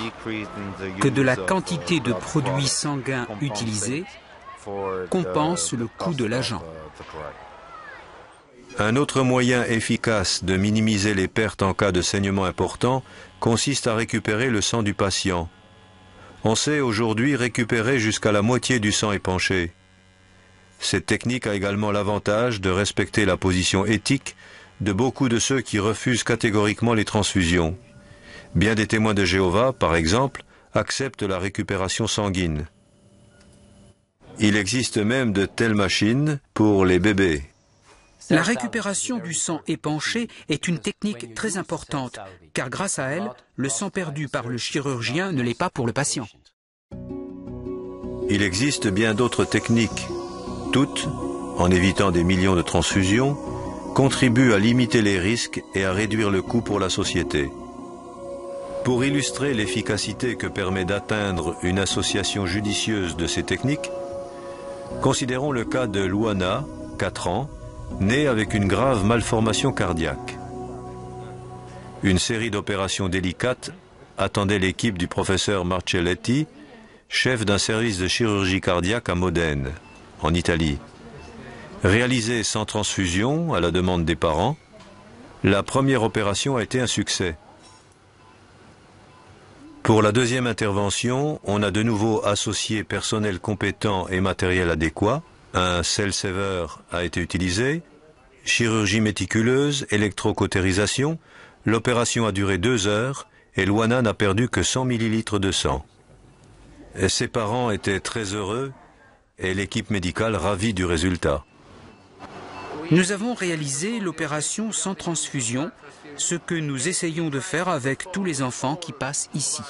que de la quantité de produits sanguins utilisés compense le coût de l'agent. Un autre moyen efficace de minimiser les pertes en cas de saignement important consiste à récupérer le sang du patient. On sait aujourd'hui récupérer jusqu'à la moitié du sang épanché. Cette technique a également l'avantage de respecter la position éthique de beaucoup de ceux qui refusent catégoriquement les transfusions. Bien des témoins de Jéhovah, par exemple, acceptent la récupération sanguine. Il existe même de telles machines pour les bébés. La récupération du sang épanché est une technique très importante, car grâce à elle, le sang perdu par le chirurgien ne l'est pas pour le patient. Il existe bien d'autres techniques. Toutes, en évitant des millions de transfusions, contribuent à limiter les risques et à réduire le coût pour la société. Pour illustrer l'efficacité que permet d'atteindre une association judicieuse de ces techniques, considérons le cas de Luana, 4 ans, né avec une grave malformation cardiaque. Une série d'opérations délicates attendait l'équipe du professeur Marcelletti, chef d'un service de chirurgie cardiaque à Modène, en Italie. Réalisée sans transfusion, à la demande des parents, la première opération a été un succès. Pour la deuxième intervention, on a de nouveau associé personnel compétent et matériel adéquat. Un cell saver a été utilisé, chirurgie méticuleuse, électrocautérisation. L'opération a duré 2 heures et Luana n'a perdu que 100 millilitres de sang. Et ses parents étaient très heureux et l'équipe médicale ravie du résultat. Nous avons réalisé l'opération sans transfusion, ce que nous essayons de faire avec tous les enfants qui passent ici.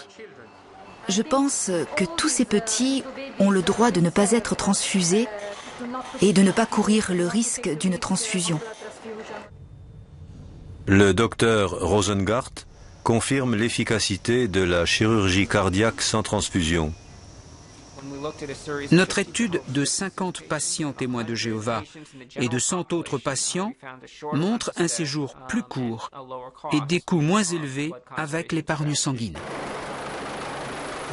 Je pense que tous ces petits ont le droit de ne pas être transfusés et de ne pas courir le risque d'une transfusion. Le docteur Rosengart confirme l'efficacité de la chirurgie cardiaque sans transfusion. Notre étude de 50 patients témoins de Jéhovah et de 100 autres patients montre un séjour plus court et des coûts moins élevés avec l'épargne sanguine.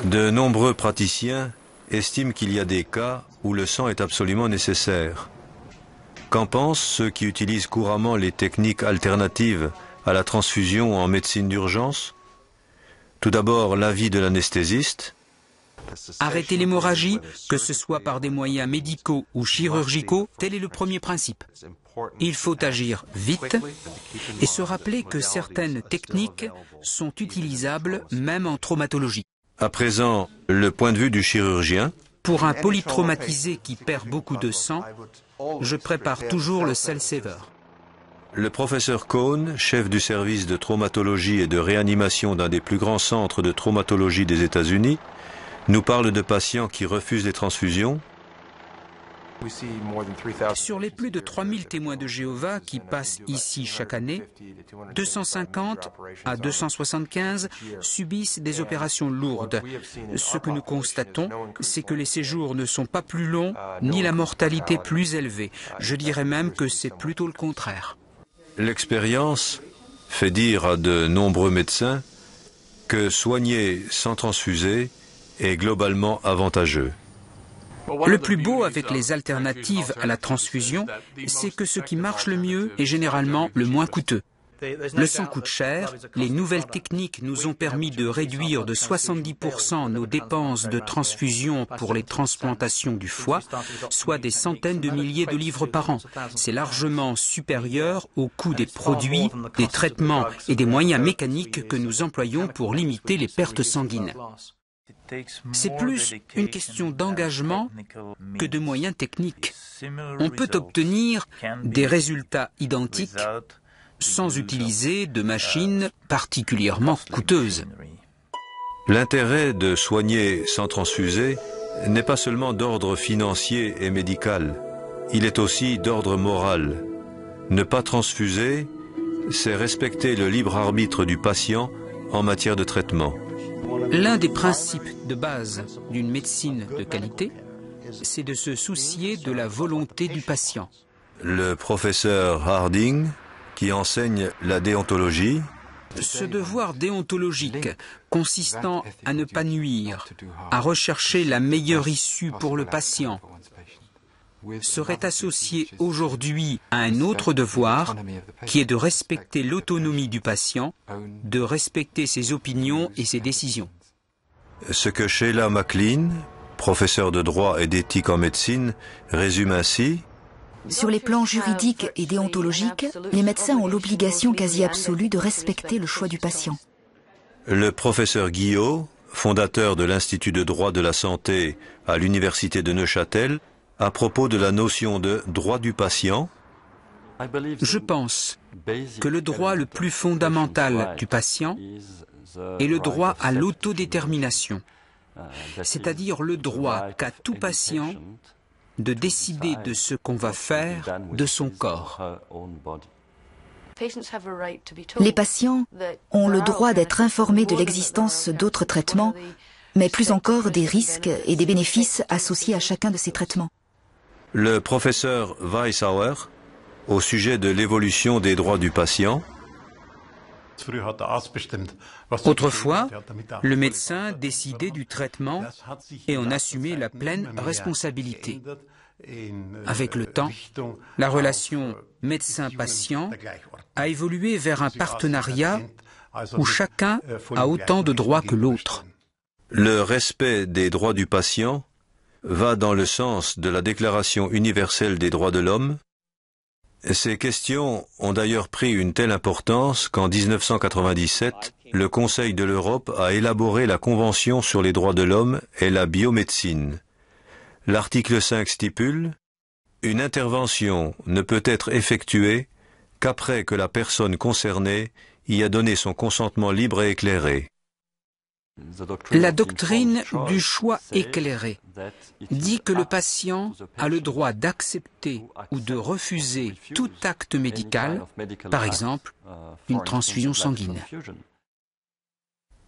De nombreux praticiens estiment qu'il y a des cas où le sang est absolument nécessaire. Qu'en pensent ceux qui utilisent couramment les techniques alternatives à la transfusion en médecine d'urgence? Tout d'abord, l'avis de l'anesthésiste. Arrêter l'hémorragie, que ce soit par des moyens médicaux ou chirurgicaux, tel est le premier principe. Il faut agir vite et se rappeler que certaines techniques sont utilisables même en traumatologie. À présent, le point de vue du chirurgien. Pour un polytraumatisé qui perd beaucoup de sang, je prépare toujours le cell saver. Le professeur Cohn, chef du service de traumatologie et de réanimation d'un des plus grands centres de traumatologie des États-Unis, nous parle de patients qui refusent les transfusions. Sur les plus de 3000 témoins de Jéhovah qui passent ici chaque année, 250 à 275 subissent des opérations lourdes. Ce que nous constatons, c'est que les séjours ne sont pas plus longs, ni la mortalité plus élevée. Je dirais même que c'est plutôt le contraire. L'expérience fait dire à de nombreux médecins que soigner sans transfuser est globalement avantageux. Le plus beau avec les alternatives à la transfusion, c'est que ce qui marche le mieux est généralement le moins coûteux. Le sang coûte cher, les nouvelles techniques nous ont permis de réduire de 70% nos dépenses de transfusion pour les transplantations du foie, soit des centaines de milliers de livres par an. C'est largement supérieur au coût des produits, des traitements et des moyens mécaniques que nous employons pour limiter les pertes sanguines. C'est plus une question d'engagement que de moyens techniques. On peut obtenir des résultats identiques sans utiliser de machines particulièrement coûteuses. L'intérêt de soigner sans transfuser n'est pas seulement d'ordre financier et médical, il est aussi d'ordre moral. Ne pas transfuser, c'est respecter le libre arbitre du patient en matière de traitement. L'un des principes de base d'une médecine de qualité, c'est de se soucier de la volonté du patient. Le professeur Harding, qui enseigne la déontologie. Ce devoir déontologique consistant à ne pas nuire, à rechercher la meilleure issue pour le patient, serait associé aujourd'hui à un autre devoir qui est de respecter l'autonomie du patient, de respecter ses opinions et ses décisions. Ce que Sheila McLean, professeure de droit et d'éthique en médecine, résume ainsi. Sur les plans juridiques et déontologiques, les médecins ont l'obligation quasi absolue de respecter le choix du patient. Le professeur Guillot, fondateur de l'Institut de droit de la santé à l'Université de Neuchâtel, à propos de la notion de droit du patient. Je pense que le droit le plus fondamental du patient est le droit à l'autodétermination, c'est-à-dire le droit qu'a tout patient de décider de ce qu'on va faire de son corps. Les patients ont le droit d'être informés de l'existence d'autres traitements, mais plus encore des risques et des bénéfices associés à chacun de ces traitements. Le professeur Weishauer au sujet de l'évolution des droits du patient. Autrefois, le médecin décidait du traitement et en assumait la pleine responsabilité. Avec le temps, la relation médecin-patient a évolué vers un partenariat où chacun a autant de droits que l'autre. Le respect des droits du patient va dans le sens de la Déclaration universelle des droits de l'homme. Ces questions ont d'ailleurs pris une telle importance qu'en 1997, le Conseil de l'Europe a élaboré la Convention sur les droits de l'homme et la biomédecine. L'article 5 stipule « Une intervention ne peut être effectuée qu'après que la personne concernée y a donné son consentement libre et éclairé. » La doctrine du choix éclairé dit que le patient a le droit d'accepter ou de refuser tout acte médical, par exemple une transfusion sanguine.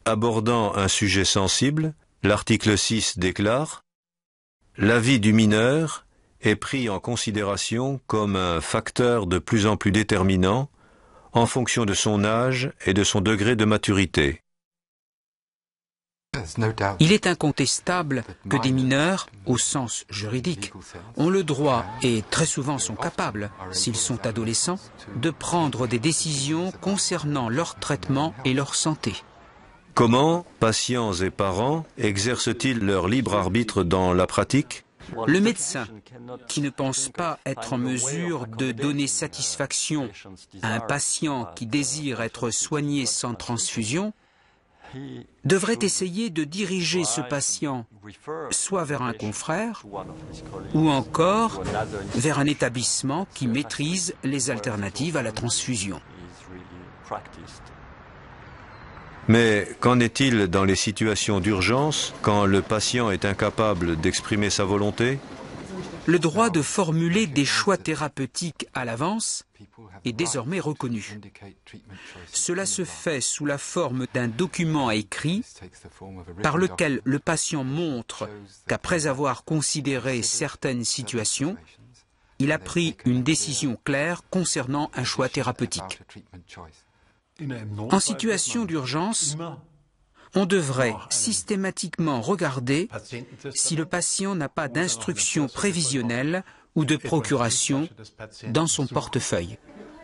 Abordant un sujet sensible, l'article 6 déclare « L'avis du mineur est pris en considération comme un facteur de plus en plus déterminant en fonction de son âge et de son degré de maturité. » Il est incontestable que des mineurs, au sens juridique, ont le droit, et très souvent sont capables, s'ils sont adolescents, de prendre des décisions concernant leur traitement et leur santé. Comment patients et parents exercent-ils leur libre arbitre dans la pratique? Le médecin, qui ne pense pas être en mesure de donner satisfaction à un patient qui désire être soigné sans transfusion, devrait essayer de diriger ce patient soit vers un confrère ou encore vers un établissement qui maîtrise les alternatives à la transfusion. Mais qu'en est-il dans les situations d'urgence quand le patient est incapable d'exprimer sa volonté? Le droit de formuler des choix thérapeutiques à l'avance est désormais reconnu. Cela se fait sous la forme d'un document écrit par lequel le patient montre qu'après avoir considéré certaines situations, il a pris une décision claire concernant un choix thérapeutique. En situation d'urgence, on devrait systématiquement regarder si le patient n'a pas d'instruction prévisionnelle ou de procuration dans son portefeuille.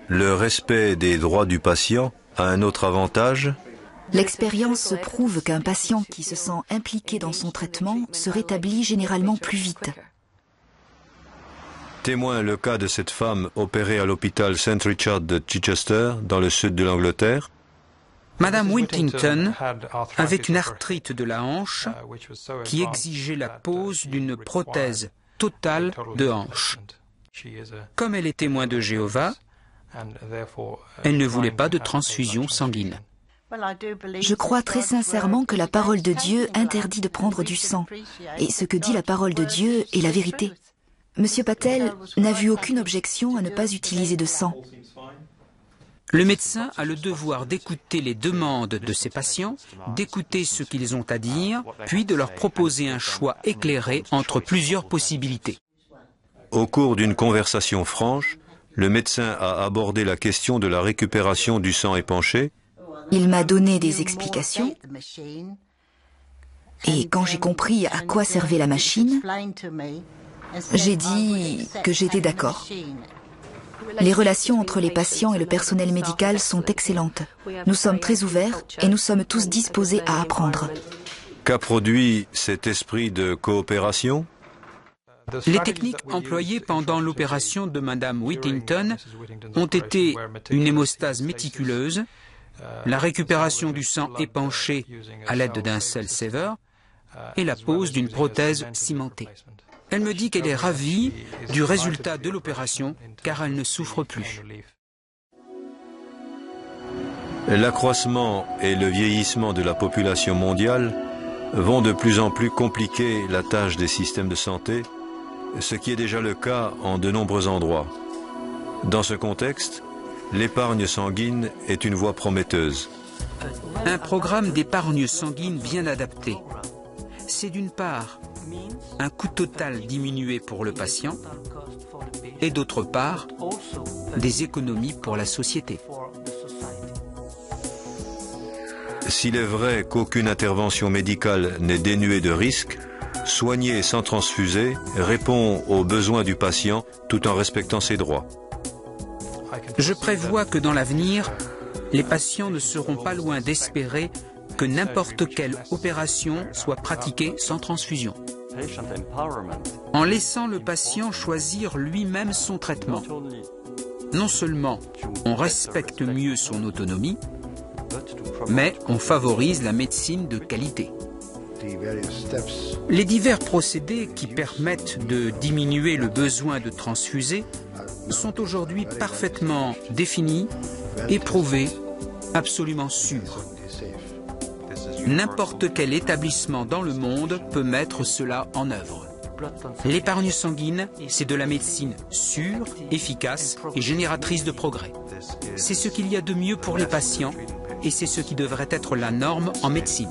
Le respect des droits du patient a un autre avantage. L'expérience prouve qu'un patient qui se sent impliqué dans son traitement se rétablit généralement plus vite. Témoin le cas de cette femme opérée à l'hôpital St. Richard de Chichester, dans le sud de l'Angleterre. Madame Whittington avait une arthrite de la hanche qui exigeait la pose d'une prothèse totale de hanche. Comme elle est témoin de Jéhovah, elle ne voulait pas de transfusion sanguine. Je crois très sincèrement que la parole de Dieu interdit de prendre du sang. Et ce que dit la parole de Dieu est la vérité. Monsieur Patel n'a vu aucune objection à ne pas utiliser de sang. Le médecin a le devoir d'écouter les demandes de ses patients, d'écouter ce qu'ils ont à dire, puis de leur proposer un choix éclairé entre plusieurs possibilités. Au cours d'une conversation franche, le médecin a abordé la question de la récupération du sang épanché. Il m'a donné des explications et quand j'ai compris à quoi servait la machine, j'ai dit que j'étais d'accord. Les relations entre les patients et le personnel médical sont excellentes. Nous sommes très ouverts et nous sommes tous disposés à apprendre. Qu'a produit cet esprit de coopération? Les techniques employées pendant l'opération de Madame Whittington ont été une hémostase méticuleuse, la récupération du sang épanché à l'aide d'un cell saver et la pose d'une prothèse cimentée. Elle me dit qu'elle est ravie du résultat de l'opération car elle ne souffre plus. L'accroissement et le vieillissement de la population mondiale vont de plus en plus compliquer la tâche des systèmes de santé, ce qui est déjà le cas en de nombreux endroits. Dans ce contexte, l'épargne sanguine est une voie prometteuse. Un programme d'épargne sanguine bien adapté, c'est d'une part un coût total diminué pour le patient et d'autre part, des économies pour la société. S'il est vrai qu'aucune intervention médicale n'est dénuée de risques, soigner sans transfuser répond aux besoins du patient tout en respectant ses droits. Je prévois que dans l'avenir, les patients ne seront pas loin d'espérer que n'importe quelle opération soit pratiquée sans transfusion. En laissant le patient choisir lui-même son traitement, non seulement on respecte mieux son autonomie, mais on favorise la médecine de qualité. Les divers procédés qui permettent de diminuer le besoin de transfuser sont aujourd'hui parfaitement définis, éprouvés, absolument sûrs. N'importe quel établissement dans le monde peut mettre cela en œuvre. L'épargne sanguine, c'est de la médecine sûre, efficace et génératrice de progrès. C'est ce qu'il y a de mieux pour les patients et c'est ce qui devrait être la norme en médecine.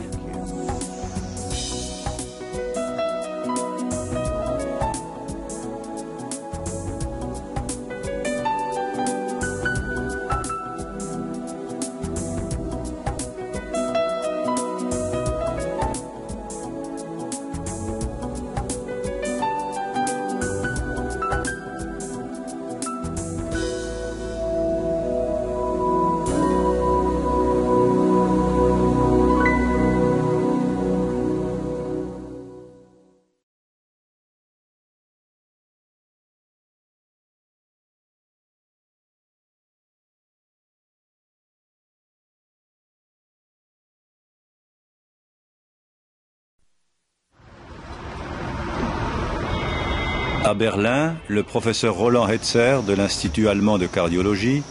À Berlin, le professeur Roland Hetzer de l'Institut allemand de cardiologie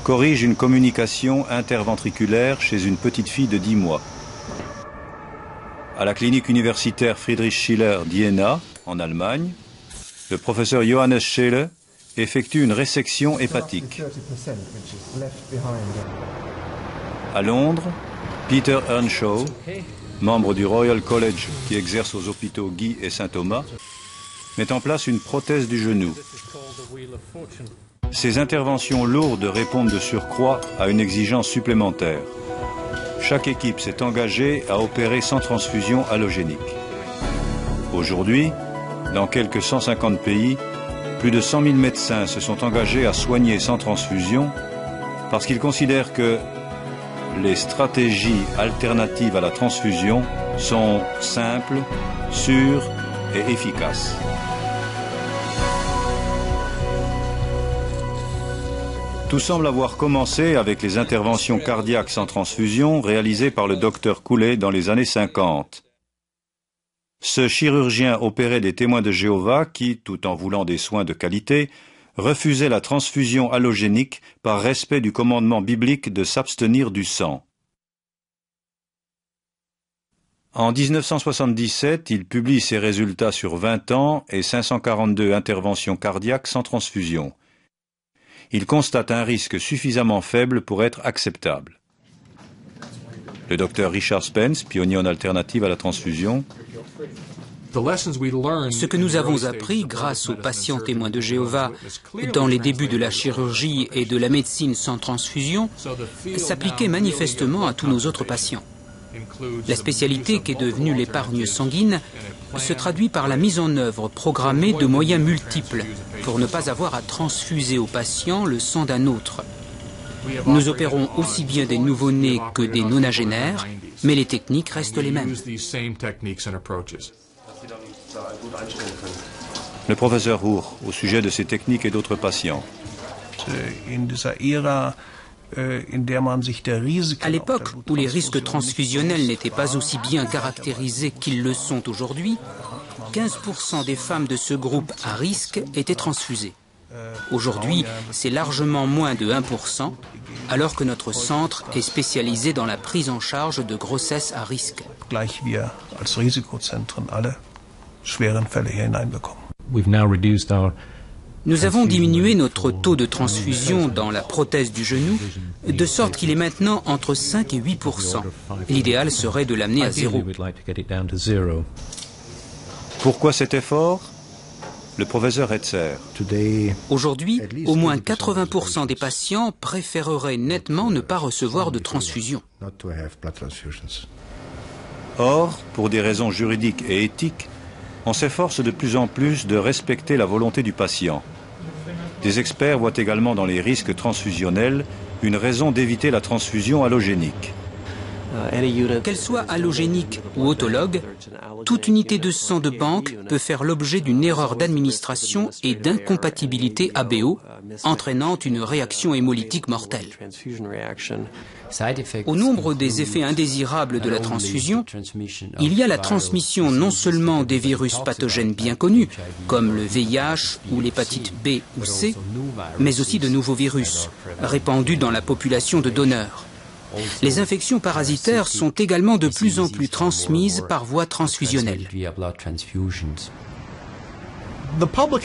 corrige une communication interventriculaire chez une petite fille de 10 mois. À la clinique universitaire Friedrich Schiller d'Iéna, en Allemagne, le professeur Johannes Scheele effectue une résection hépatique. À Londres, Peter Earnshaw, membre du Royal College qui exerce aux hôpitaux Guy et Saint-Thomas, met en place une prothèse du genou. Ces interventions lourdes répondent de surcroît à une exigence supplémentaire. Chaque équipe s'est engagée à opérer sans transfusion allogénique. Aujourd'hui, dans quelques 150 pays, plus de 100 000 médecins se sont engagés à soigner sans transfusion parce qu'ils considèrent que les stratégies alternatives à la transfusion sont simples, sûres et efficaces. Tout semble avoir commencé avec les interventions cardiaques sans transfusion réalisées par le docteur Coulet dans les années 50. Ce chirurgien opérait des témoins de Jéhovah qui, tout en voulant des soins de qualité, refusaient la transfusion allogénique par respect du commandement biblique de s'abstenir du sang. En 1977, il publie ses résultats sur 20 ans et 542 interventions cardiaques sans transfusion. Il constate un risque suffisamment faible pour être acceptable. Le docteur Richard Spence, pionnier en alternative à la transfusion. Ce que nous avons appris grâce aux patients témoins de Jéhovah dans les débuts de la chirurgie et de la médecine sans transfusion s'appliquait manifestement à tous nos autres patients. La spécialité qu'est devenue l'épargne sanguine se traduit par la mise en œuvre programmée de moyens multiples pour ne pas avoir à transfuser au patient le sang d'un autre. Nous opérons aussi bien des nouveau-nés que des nonagénaires, mais les techniques restent les mêmes. Le professeur Hour, au sujet de ces techniques et d'autres patients. À l'époque où les risques transfusionnels n'étaient pas aussi bien caractérisés qu'ils le sont aujourd'hui, 15% des femmes de ce groupe à risque étaient transfusées. Aujourd'hui, c'est largement moins de 1%, alors que notre centre est spécialisé dans la prise en charge de grossesses à risque. Nous avons diminué notre taux de transfusion dans la prothèse du genou, de sorte qu'il est maintenant entre 5 et 8%. L'idéal serait de l'amener à 0. Pourquoi cet effort? Le professeur Hetzer. Aujourd'hui, au moins 80% des patients préféreraient nettement ne pas recevoir de transfusion. Or, pour des raisons juridiques et éthiques, on s'efforce de plus en plus de respecter la volonté du patient. Des experts voient également dans les risques transfusionnels une raison d'éviter la transfusion allogénique. Qu'elle soit allogénique ou autologue, toute unité de sang de banque peut faire l'objet d'une erreur d'administration et d'incompatibilité ABO, entraînant une réaction hémolytique mortelle. Au nombre des effets indésirables de la transfusion, il y a la transmission non seulement des virus pathogènes bien connus, comme le VIH ou l'hépatite B ou C, mais aussi de nouveaux virus, répandus dans la population de donneurs. Les infections parasitaires sont également de plus en plus transmises par voie transfusionnelle.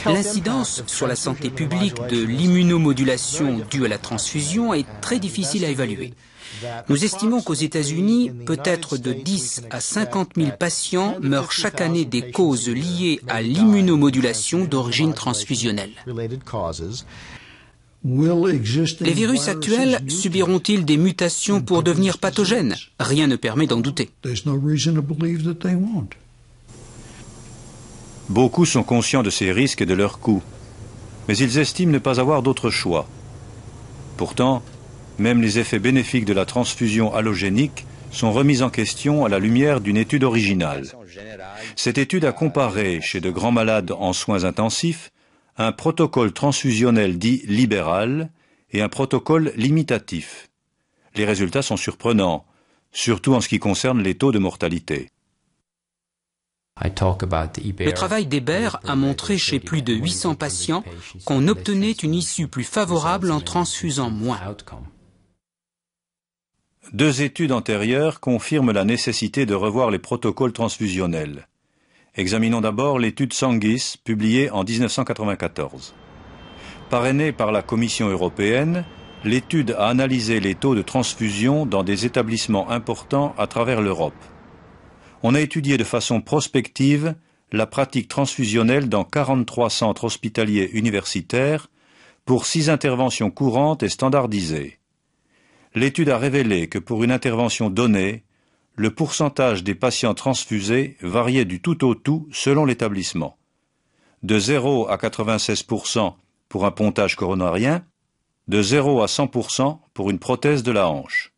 L'incidence sur la santé publique de l'immunomodulation due à la transfusion est très difficile à évaluer. Nous estimons qu'aux États-Unis, peut-être de 10 à 50 000 patients meurent chaque année des causes liées à l'immunomodulation d'origine transfusionnelle. Les virus actuels subiront-ils des mutations pour devenir pathogènes? Rien ne permet d'en douter. Beaucoup sont conscients de ces risques et de leurs coûts, mais ils estiment ne pas avoir d'autre choix. Pourtant, même les effets bénéfiques de la transfusion allogénique sont remis en question à la lumière d'une étude originale. Cette étude a comparé, chez de grands malades en soins intensifs, un protocole transfusionnel dit libéral et un protocole limitatif. Les résultats sont surprenants, surtout en ce qui concerne les taux de mortalité. Le travail d'Hébert a montré chez plus de 800 patients qu'on obtenait une issue plus favorable en transfusant moins. 2 études antérieures confirment la nécessité de revoir les protocoles transfusionnels. Examinons d'abord l'étude Sangis, publiée en 1994. Parrainée par la Commission européenne, l'étude a analysé les taux de transfusion dans des établissements importants à travers l'Europe. On a étudié de façon prospective la pratique transfusionnelle dans 43 centres hospitaliers universitaires pour 6 interventions courantes et standardisées. L'étude a révélé que pour une intervention donnée, le pourcentage des patients transfusés variait du tout au tout selon l'établissement. De 0 à 96% pour un pontage coronarien, de 0 à 100% pour une prothèse de la hanche.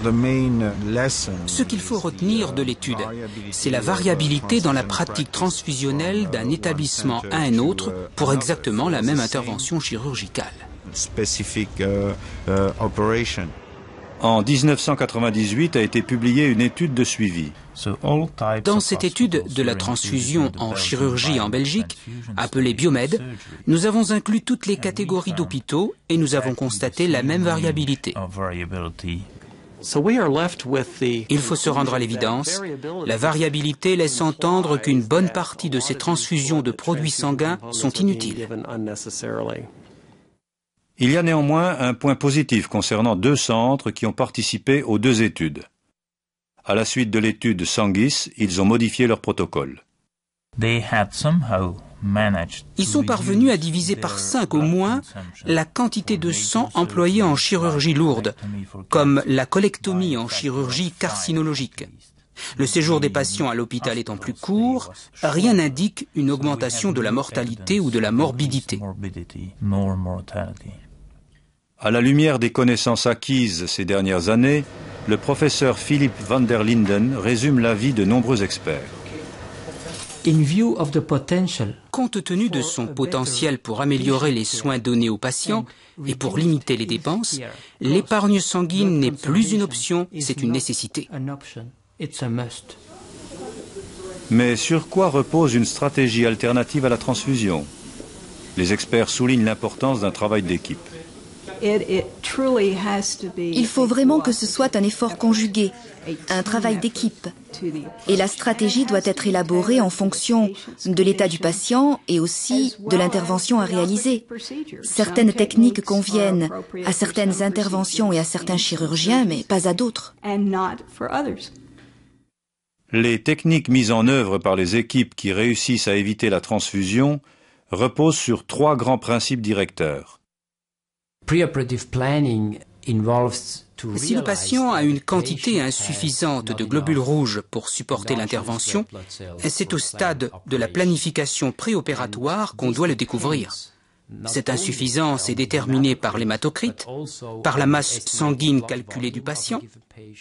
Ce qu'il faut retenir de l'étude, c'est la variabilité dans la pratique transfusionnelle d'un établissement à un autre pour exactement la même intervention chirurgicale. En 1998 a été publiée une étude de suivi. Dans cette étude de la transfusion en chirurgie en Belgique, appelée Biomed, nous avons inclus toutes les catégories d'hôpitaux et nous avons constaté la même variabilité. Il faut se rendre à l'évidence, la variabilité laisse entendre qu'une bonne partie de ces transfusions de produits sanguins sont inutiles. Il y a néanmoins un point positif concernant 2 centres qui ont participé aux 2 études. À la suite de l'étude Sangis, ils ont modifié leur protocole. Ils sont parvenus à diviser par 5 au moins la quantité de sang employée en chirurgie lourde, comme la colectomie en chirurgie carcinologique. Le séjour des patients à l'hôpital étant plus court, rien n'indique une augmentation de la mortalité ou de la morbidité. À la lumière des connaissances acquises ces dernières années, le professeur Philip van der Linden résume l'avis de nombreux experts. Compte tenu de son potentiel pour améliorer les soins donnés aux patients et pour limiter les dépenses, l'épargne sanguine n'est plus une option, c'est une nécessité. Mais sur quoi repose une stratégie alternative à la transfusion? Les experts soulignent l'importance d'un travail d'équipe. Il faut vraiment que ce soit un effort conjugué, un travail d'équipe. Et la stratégie doit être élaborée en fonction de l'état du patient et aussi de l'intervention à réaliser. Certaines techniques conviennent à certaines interventions et à certains chirurgiens, mais pas à d'autres. Les techniques mises en œuvre par les équipes qui réussissent à éviter la transfusion reposent sur 3 grands principes directeurs. Si le patient a une quantité insuffisante de globules rouges pour supporter l'intervention, c'est au stade de la planification préopératoire qu'on doit le découvrir. Cette insuffisance est déterminée par l'hématocrite, par la masse sanguine calculée du patient,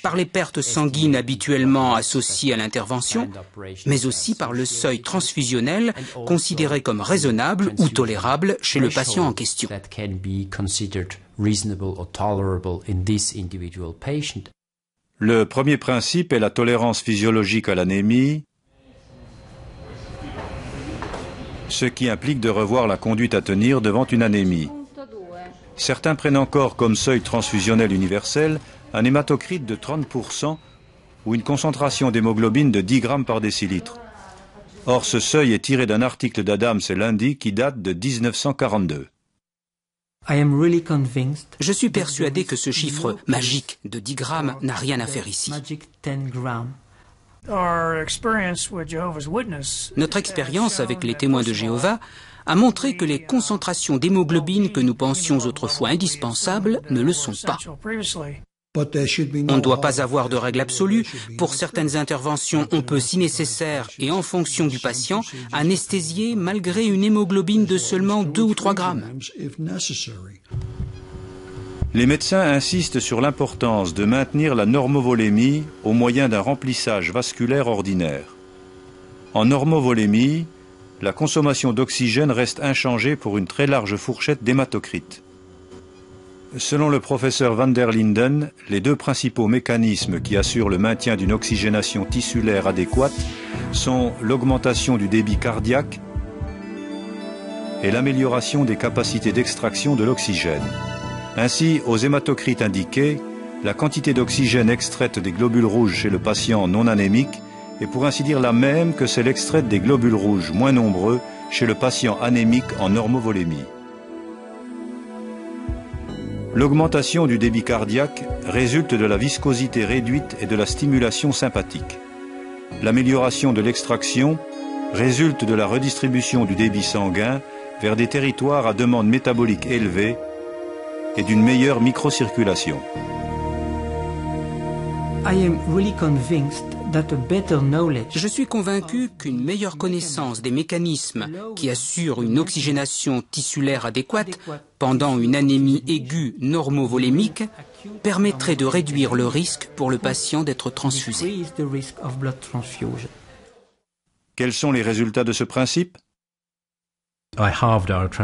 par les pertes sanguines habituellement associées à l'intervention, mais aussi par le seuil transfusionnel considéré comme raisonnable ou tolérable chez le patient en question. Le premier principe est la tolérance physiologique à l'anémie, ce qui implique de revoir la conduite à tenir devant une anémie. Certains prennent encore comme seuil transfusionnel universel un hématocrite de 30% ou une concentration d'hémoglobine de 10 grammes par décilitre. Or, ce seuil est tiré d'un article d'Adams et Lundy qui date de 1942. Je suis persuadé que ce chiffre magique de 10 grammes n'a rien à faire ici. Notre expérience avec les témoins de Jéhovah a montré que les concentrations d'hémoglobine que nous pensions autrefois indispensables ne le sont pas. On ne doit pas avoir de règle absolue. Pour certaines interventions, on peut, si nécessaire et en fonction du patient, anesthésier malgré une hémoglobine de seulement 2 ou 3 grammes. Les médecins insistent sur l'importance de maintenir la normovolémie au moyen d'un remplissage vasculaire ordinaire. En normovolémie, la consommation d'oxygène reste inchangée pour une très large fourchette d'hématocrite. Selon le professeur van der Linden, les 2 principaux mécanismes qui assurent le maintien d'une oxygénation tissulaire adéquate sont l'augmentation du débit cardiaque et l'amélioration des capacités d'extraction de l'oxygène. Ainsi, aux hématocrites indiqués, la quantité d'oxygène extraite des globules rouges chez le patient non anémique est pour ainsi dire la même que celle extraite des globules rouges moins nombreux chez le patient anémique en normovolémie. L'augmentation du débit cardiaque résulte de la viscosité réduite et de la stimulation sympathique. L'amélioration de l'extraction résulte de la redistribution du débit sanguin vers des territoires à demande métabolique élevée et d'une meilleure microcirculation. Je suis convaincu qu'une meilleure connaissance des mécanismes qui assurent une oxygénation tissulaire adéquate pendant une anémie aiguë normovolémique permettrait de réduire le risque pour le patient d'être transfusé. Quels sont les résultats de ce principe ?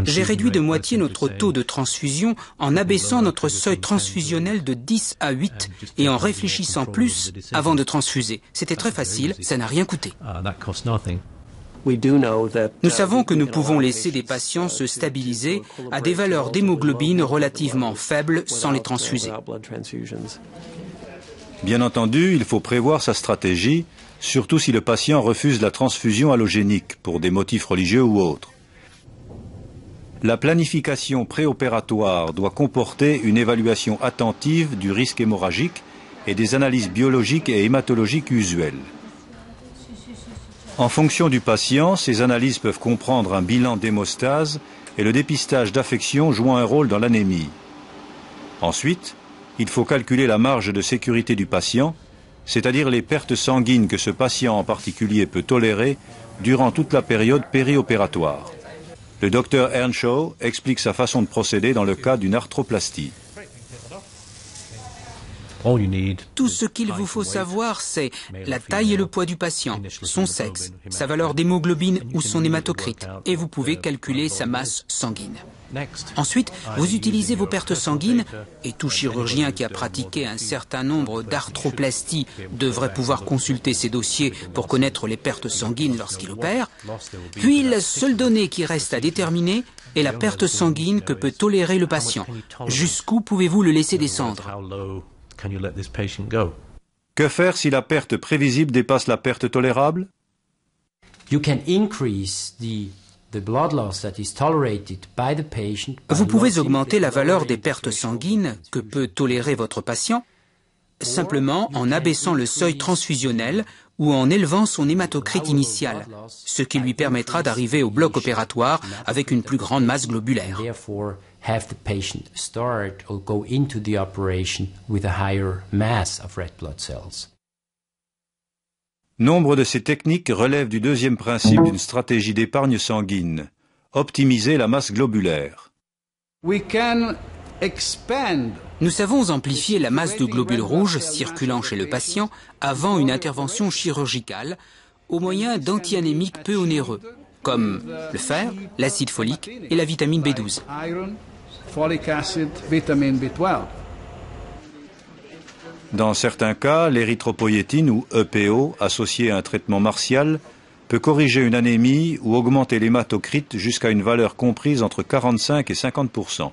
J'ai réduit de moitié notre taux de transfusion en abaissant notre seuil transfusionnel de 10 à 8 et en réfléchissant plus avant de transfuser. C'était très facile, ça n'a rien coûté. Nous savons que nous pouvons laisser des patients se stabiliser à des valeurs d'hémoglobine relativement faibles sans les transfuser. Bien entendu, il faut prévoir sa stratégie, surtout si le patient refuse la transfusion allogénique pour des motifs religieux ou autres. La planification préopératoire doit comporter une évaluation attentive du risque hémorragique et des analyses biologiques et hématologiques usuelles. En fonction du patient, ces analyses peuvent comprendre un bilan d'hémostase et le dépistage d'affections jouant un rôle dans l'anémie. Ensuite, il faut calculer la marge de sécurité du patient, c'est-à-dire les pertes sanguines que ce patient en particulier peut tolérer durant toute la période périopératoire. Le docteur Earnshaw explique sa façon de procéder dans le cas d'une arthroplastie. Tout ce qu'il vous faut savoir, c'est la taille et le poids du patient, son sexe, sa valeur d'hémoglobine ou son hématocrite, et vous pouvez calculer sa masse sanguine. Ensuite, vous utilisez vos pertes sanguines, et tout chirurgien qui a pratiqué un certain nombre d'arthroplasties devrait pouvoir consulter ses dossiers pour connaître les pertes sanguines lorsqu'il opère. Puis, la seule donnée qui reste à déterminer est la perte sanguine que peut tolérer le patient. Jusqu'où pouvez-vous le laisser descendre ? Que faire si la perte prévisible dépasse la perte tolérable ? Vous pouvez augmenter la valeur des pertes sanguines que peut tolérer votre patient simplement en abaissant le seuil transfusionnel ou en élevant son hématocrite initial, ce qui lui permettra d'arriver au bloc opératoire avec une plus grande masse globulaire. Nombre de ces techniques relèvent du deuxième principe d'une stratégie d'épargne sanguine, optimiser la masse globulaire. Nous savons amplifier la masse de globules rouges circulant chez le patient avant une intervention chirurgicale au moyen d'antianémiques peu onéreux, comme le fer, l'acide folique et la vitamine B12. Dans certains cas, l'érythropoïétine ou EPO, associée à un traitement martial, peut corriger une anémie ou augmenter l'hématocrite jusqu'à une valeur comprise entre 45 et 50%.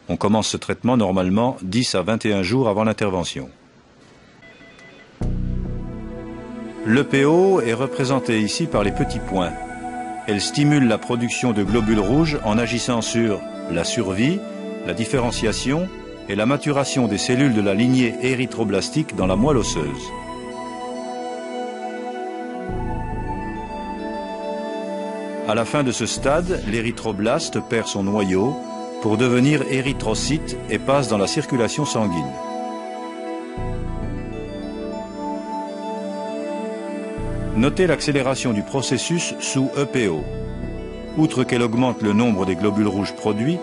On commence ce traitement normalement 10 à 21 jours avant l'intervention. L'EPO est représenté ici par les petits points. Elle stimule la production de globules rouges en agissant sur la survie, la différenciation et la maturation des cellules de la lignée érythroblastique dans la moelle osseuse. À la fin de ce stade, l'érythroblaste perd son noyau pour devenir érythrocyte et passe dans la circulation sanguine. Notez l'accélération du processus sous EPO. Outre qu'elle augmente le nombre des globules rouges produits,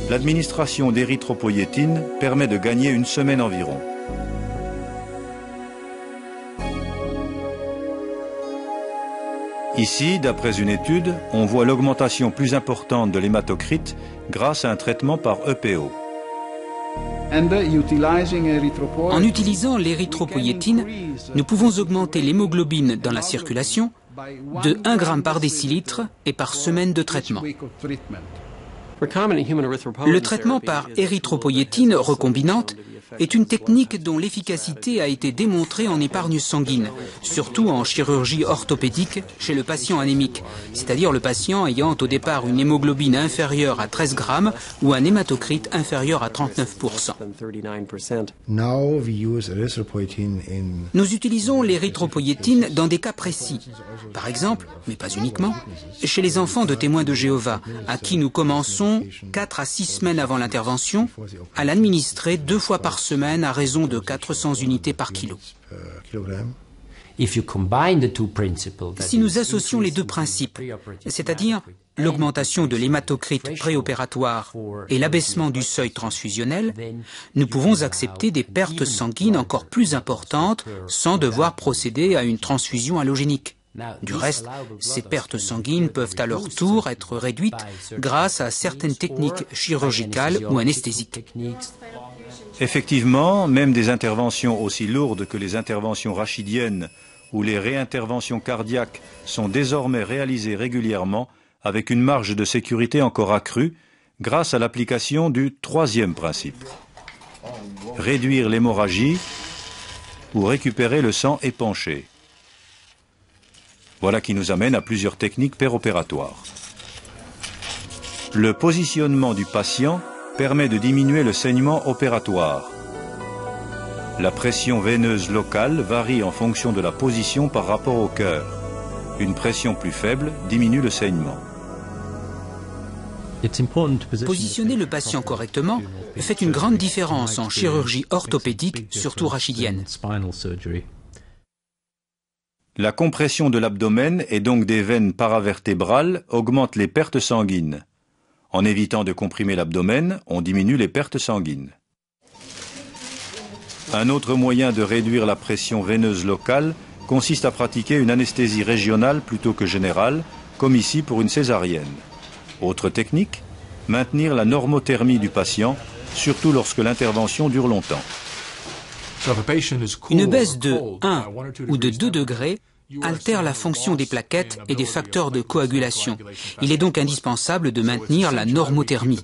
l'administration d'érythropoïétine permet de gagner une semaine environ. Ici, d'après une étude, on voit l'augmentation plus importante de l'hématocrite grâce à un traitement par EPO. En utilisant l'érythropoïétine, nous pouvons augmenter l'hémoglobine dans la circulation de 1 g par décilitre et par semaine de traitement. Le traitement par érythropoïétine recombinante est une technique dont l'efficacité a été démontrée en épargne sanguine, surtout en chirurgie orthopédique chez le patient anémique, c'est-à-dire le patient ayant au départ une hémoglobine inférieure à 13 grammes ou un hématocrite inférieur à 39%. Nous utilisons l'érythropoïétine dans des cas précis. Par exemple, mais pas uniquement, chez les enfants de témoins de Jéhovah, à qui nous commençons 4 à 6 semaines avant l'intervention à l'administrer 2 fois par semaine à raison de 400 unités par kilo. Si nous associons les deux principes, c'est-à-dire l'augmentation de l'hématocrite préopératoire et l'abaissement du seuil transfusionnel, nous pouvons accepter des pertes sanguines encore plus importantes sans devoir procéder à une transfusion allogénique. Du reste, ces pertes sanguines peuvent à leur tour être réduites grâce à certaines techniques chirurgicales ou anesthésiques. Effectivement, même des interventions aussi lourdes que les interventions rachidiennes ou les réinterventions cardiaques sont désormais réalisées régulièrement avec une marge de sécurité encore accrue grâce à l'application du troisième principe. Réduire l'hémorragie ou récupérer le sang épanché. Voilà qui nous amène à plusieurs techniques péropératoires. Le positionnement du patient permet de diminuer le saignement opératoire. La pression veineuse locale varie en fonction de la position par rapport au cœur. Une pression plus faible diminue le saignement. Positionner le patient correctement fait une grande différence en chirurgie orthopédique, surtout rachidienne. La compression de l'abdomen et donc des veines paravertébrales augmente les pertes sanguines. En évitant de comprimer l'abdomen, on diminue les pertes sanguines. Un autre moyen de réduire la pression veineuse locale consiste à pratiquer une anesthésie régionale plutôt que générale, comme ici pour une césarienne. Autre technique, maintenir la normothermie du patient, surtout lorsque l'intervention dure longtemps. Une baisse de 1 ou de 2 degrés altère la fonction des plaquettes et des facteurs de coagulation. Il est donc indispensable de maintenir la normothermie.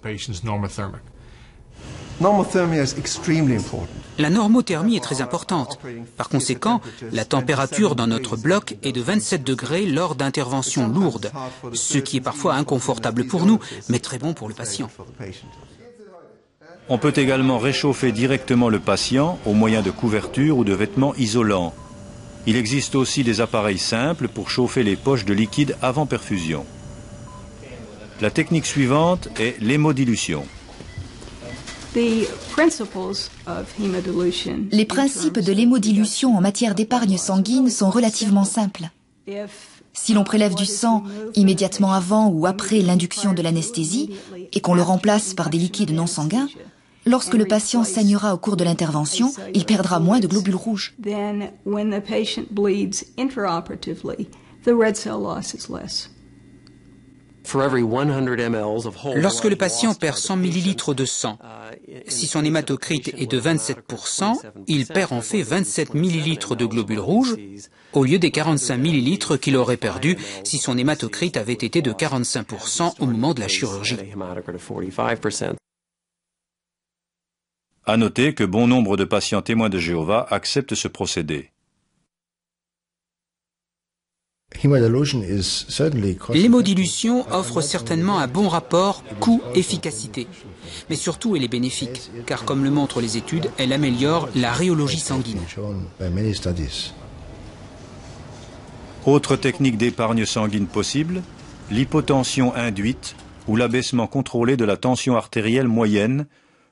La normothermie est très importante. Par conséquent, la température dans notre bloc est de 27 degrés lors d'interventions lourdes, ce qui est parfois inconfortable pour nous, mais très bon pour le patient. On peut également réchauffer directement le patient au moyen de couvertures ou de vêtements isolants. Il existe aussi des appareils simples pour chauffer les poches de liquide avant perfusion. La technique suivante est l'hémodilution. Les principes de l'hémodilution en matière d'épargne sanguine sont relativement simples. Si l'on prélève du sang immédiatement avant ou après l'induction de l'anesthésie et qu'on le remplace par des liquides non sanguins, lorsque le patient saignera au cours de l'intervention, il perdra moins de globules rouges. Lorsque le patient perd 100 ml de sang, si son hématocrite est de 27%, il perd en fait 27 ml de globules rouges au lieu des 45 ml qu'il aurait perdu si son hématocrite avait été de 45% au moment de la chirurgie. À noter que bon nombre de patients témoins de Jéhovah acceptent ce procédé. L'hémodilution offre certainement un bon rapport coût-efficacité, mais surtout elle est bénéfique, car comme le montrent les études, elle améliore la rhéologie sanguine. Autre technique d'épargne sanguine possible, l'hypotension induite ou l'abaissement contrôlé de la tension artérielle moyenne,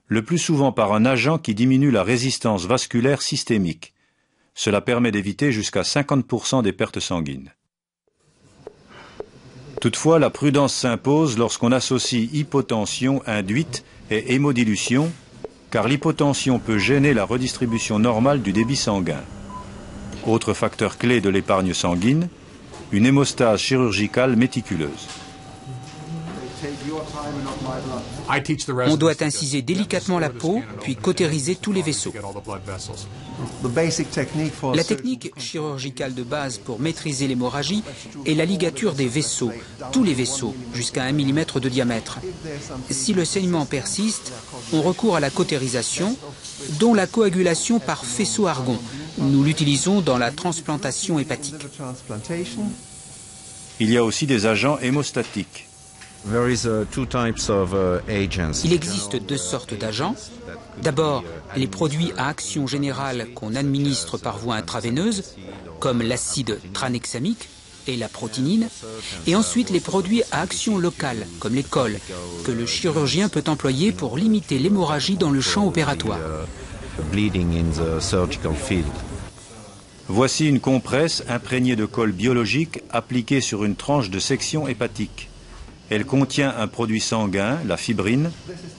le plus souvent par un agent qui diminue la résistance vasculaire systémique. Cela permet d'éviter jusqu'à 50% des pertes sanguines. Toutefois, la prudence s'impose lorsqu'on associe hypotension induite et hémodilution, car l'hypotension peut gêner la redistribution normale du débit sanguin. Autre facteur clé de l'épargne sanguine, une hémostase chirurgicale méticuleuse. On doit inciser délicatement la peau, puis cautériser tous les vaisseaux. La technique chirurgicale de base pour maîtriser l'hémorragie est la ligature des vaisseaux, tous les vaisseaux, jusqu'à 1 mm de diamètre. Si le saignement persiste, on recourt à la cautérisation, dont la coagulation par faisceau-argon. Nous l'utilisons dans la transplantation hépatique. Il y a aussi des agents hémostatiques. Il existe deux sortes d'agents. D'abord, les produits à action générale qu'on administre par voie intraveineuse, comme l'acide tranexamique et la protinine, et ensuite les produits à action locale, comme les cols, que le chirurgien peut employer pour limiter l'hémorragie dans le champ opératoire. Voici une compresse imprégnée de colle biologique appliquée sur une tranche de section hépatique. Elle contient un produit sanguin, la fibrine,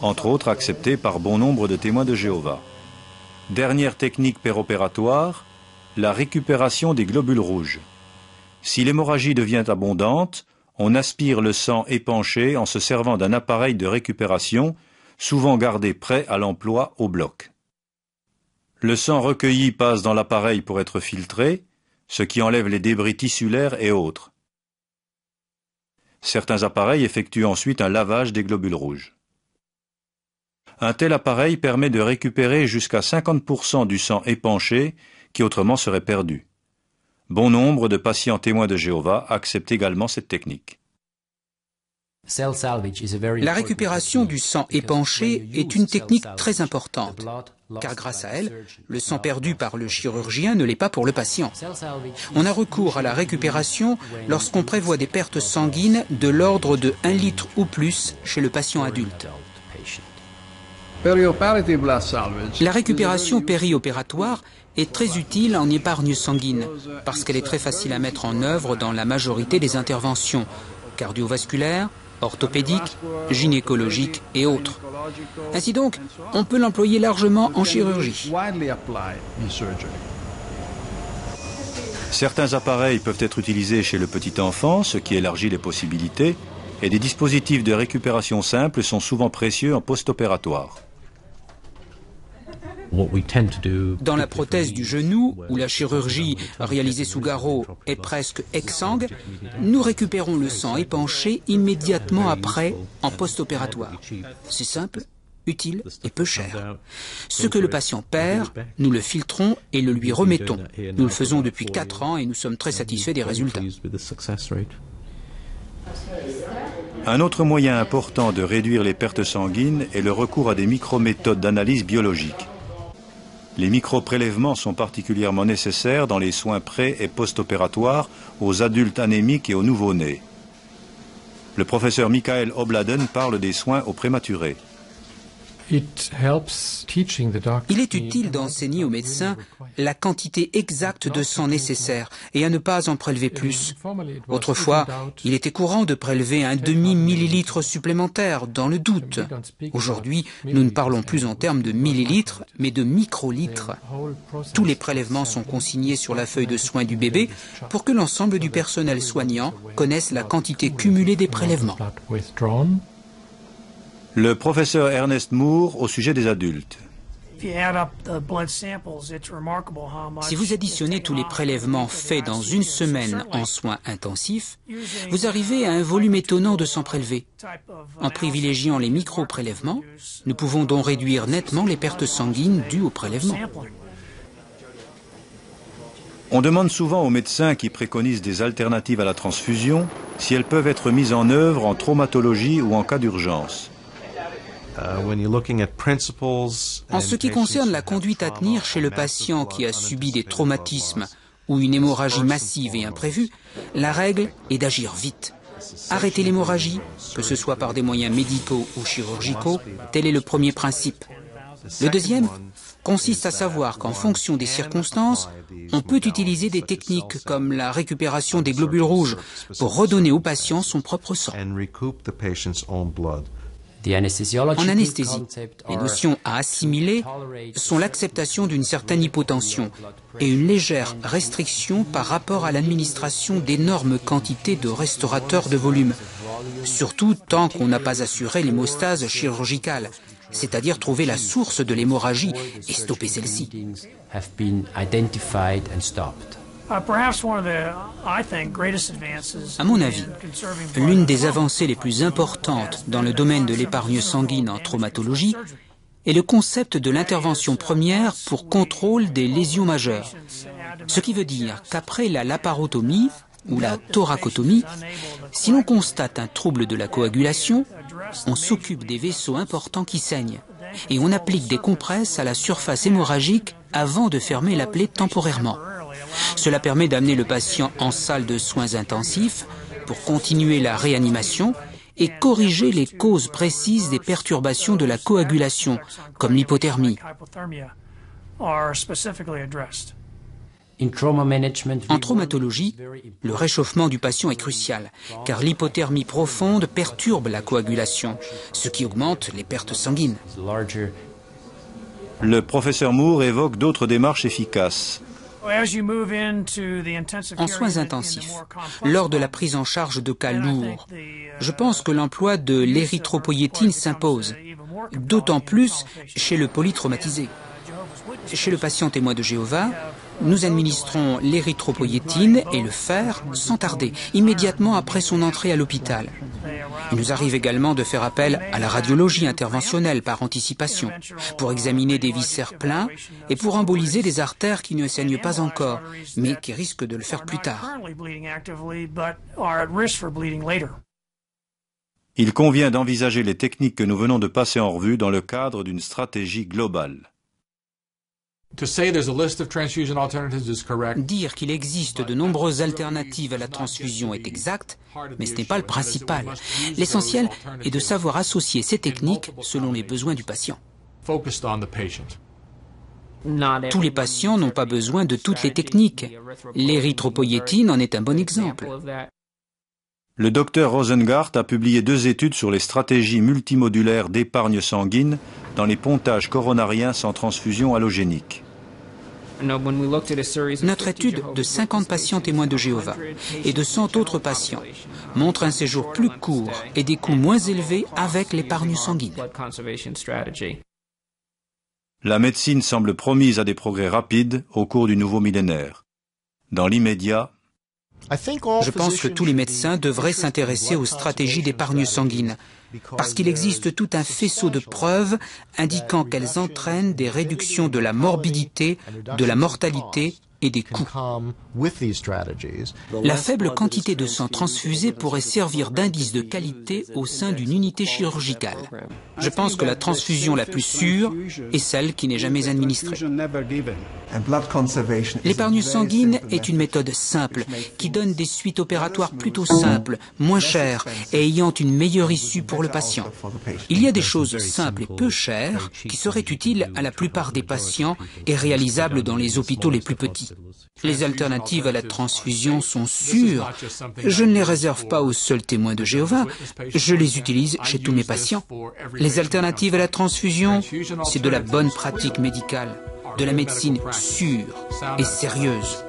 entre autres accepté par bon nombre de témoins de Jéhovah. Dernière technique péropératoire, la récupération des globules rouges. Si l'hémorragie devient abondante, on aspire le sang épanché en se servant d'un appareil de récupération, souvent gardé prêt à l'emploi au bloc. Le sang recueilli passe dans l'appareil pour être filtré, ce qui enlève les débris tissulaires et autres. Certains appareils effectuent ensuite un lavage des globules rouges. Un tel appareil permet de récupérer jusqu'à 50% du sang épanché qui autrement serait perdu. Bon nombre de patients témoins de Jéhovah acceptent également cette technique. La récupération du sang épanché est une technique très importante, car grâce à elle, le sang perdu par le chirurgien ne l'est pas pour le patient. On a recours à la récupération lorsqu'on prévoit des pertes sanguines de l'ordre de 1 litre ou plus chez le patient adulte. La récupération périopératoire est très utile en épargne sanguine, parce qu'elle est très facile à mettre en œuvre dans la majorité des interventions cardiovasculaires, orthopédiques, gynécologiques et autres. Ainsi donc, on peut l'employer largement en chirurgie. Certains appareils peuvent être utilisés chez le petit enfant, ce qui élargit les possibilités, et des dispositifs de récupération simples sont souvent précieux en post-opératoire. Dans la prothèse du genou, où la chirurgie réalisée sous garrot est presque exsangue, nous récupérons le sang épanché immédiatement après en post-opératoire. C'est simple, utile et peu cher. Ce que le patient perd, nous le filtrons et le lui remettons. Nous le faisons depuis 4 ans et nous sommes très satisfaits des résultats. Un autre moyen important de réduire les pertes sanguines est le recours à des microméthodes d'analyse biologique. Les micro-prélèvements sont particulièrement nécessaires dans les soins pré- et post-opératoires aux adultes anémiques et aux nouveau-nés. Le professeur Michael Obladen parle des soins aux prématurés. Il est utile d'enseigner aux médecins la quantité exacte de sang nécessaire et à ne pas en prélever plus. Autrefois, il était courant de prélever un demi-millilitre supplémentaire dans le doute. Aujourd'hui, nous ne parlons plus en termes de millilitres, mais de microlitres. Tous les prélèvements sont consignés sur la feuille de soins du bébé pour que l'ensemble du personnel soignant connaisse la quantité cumulée des prélèvements. Le professeur Ernest Moore au sujet des adultes. Si vous additionnez tous les prélèvements faits dans une semaine en soins intensifs, vous arrivez à un volume étonnant de sang prélevé. En privilégiant les micro-prélèvements, nous pouvons donc réduire nettement les pertes sanguines dues aux prélèvements. On demande souvent aux médecins qui préconisent des alternatives à la transfusion si elles peuvent être mises en œuvre en traumatologie ou en cas d'urgence. En ce qui concerne la conduite à tenir chez le patient qui a subi des traumatismes ou une hémorragie massive et imprévue, la règle est d'agir vite. Arrêter l'hémorragie, que ce soit par des moyens médicaux ou chirurgicaux, tel est le premier principe. Le deuxième consiste à savoir qu'en fonction des circonstances, on peut utiliser des techniques comme la récupération des globules rouges pour redonner au patient son propre sang. En anesthésie, les notions à assimiler sont l'acceptation d'une certaine hypotension et une légère restriction par rapport à l'administration d'énormes quantités de restaurateurs de volume, surtout tant qu'on n'a pas assuré l'hémostase chirurgicale, c'est-à-dire trouver la source de l'hémorragie et stopper celle-ci. À mon avis, l'une des avancées les plus importantes dans le domaine de l'épargne sanguine en traumatologie est le concept de l'intervention première pour contrôle des lésions majeures. Ce qui veut dire qu'après la laparotomie ou la thoracotomie, si l'on constate un trouble de la coagulation, on s'occupe des vaisseaux importants qui saignent et on applique des compresses à la surface hémorragique avant de fermer la plaie temporairement. Cela permet d'amener le patient en salle de soins intensifs pour continuer la réanimation et corriger les causes précises des perturbations de la coagulation, comme l'hypothermie. En traumatologie, le réchauffement du patient est crucial, car l'hypothermie profonde perturbe la coagulation, ce qui augmente les pertes sanguines. Le professeur Moore évoque d'autres démarches efficaces. En soins intensifs, lors de la prise en charge de cas lourds, je pense que l'emploi de l'érythropoïétine s'impose, d'autant plus chez le polytraumatisé. Chez le patient témoin de Jéhovah, nous administrons l'érythropoïétine et le fer sans tarder, immédiatement après son entrée à l'hôpital. Il nous arrive également de faire appel à la radiologie interventionnelle par anticipation, pour examiner des viscères pleins et pour emboliser des artères qui ne saignent pas encore, mais qui risquent de le faire plus tard. Il convient d'envisager les techniques que nous venons de passer en revue dans le cadre d'une stratégie globale. Dire qu'il existe de nombreuses alternatives à la transfusion est exact, mais ce n'est pas le principal. L'essentiel est de savoir associer ces techniques selon les besoins du patient. Tous les patients n'ont pas besoin de toutes les techniques. L'érythropoïétine en est un bon exemple. Le docteur Rosengart a publié 2 études sur les stratégies multimodulaires d'épargne sanguine dans les pontages coronariens sans transfusion allogénique. Notre étude de 50 patients témoins de Jéhovah et de 100 autres patients montre un séjour plus court et des coûts moins élevés avec l'épargne sanguine. La médecine semble promise à des progrès rapides au cours du nouveau millénaire. Dans l'immédiat, je pense que tous les médecins devraient s'intéresser aux stratégies d'épargne sanguine, parce qu'il existe tout un faisceau de preuves indiquant qu'elles entraînent des réductions de la morbidité, de la mortalité et des coûts. La faible quantité de sang transfusé pourrait servir d'indice de qualité au sein d'une unité chirurgicale. Je pense que la transfusion la plus sûre est celle qui n'est jamais administrée. L'épargne sanguine est une méthode simple qui donne des suites opératoires plutôt simples, moins chères et ayant une meilleure issue pour le patient. Il y a des choses simples et peu chères qui seraient utiles à la plupart des patients et réalisables dans les hôpitaux les plus petits. Les alternatives à la transfusion sont sûres. Je ne les réserve pas aux seuls témoins de Jéhovah, je les utilise chez tous mes patients. Les alternatives à la transfusion, c'est de la bonne pratique médicale, de la médecine sûre et sérieuse.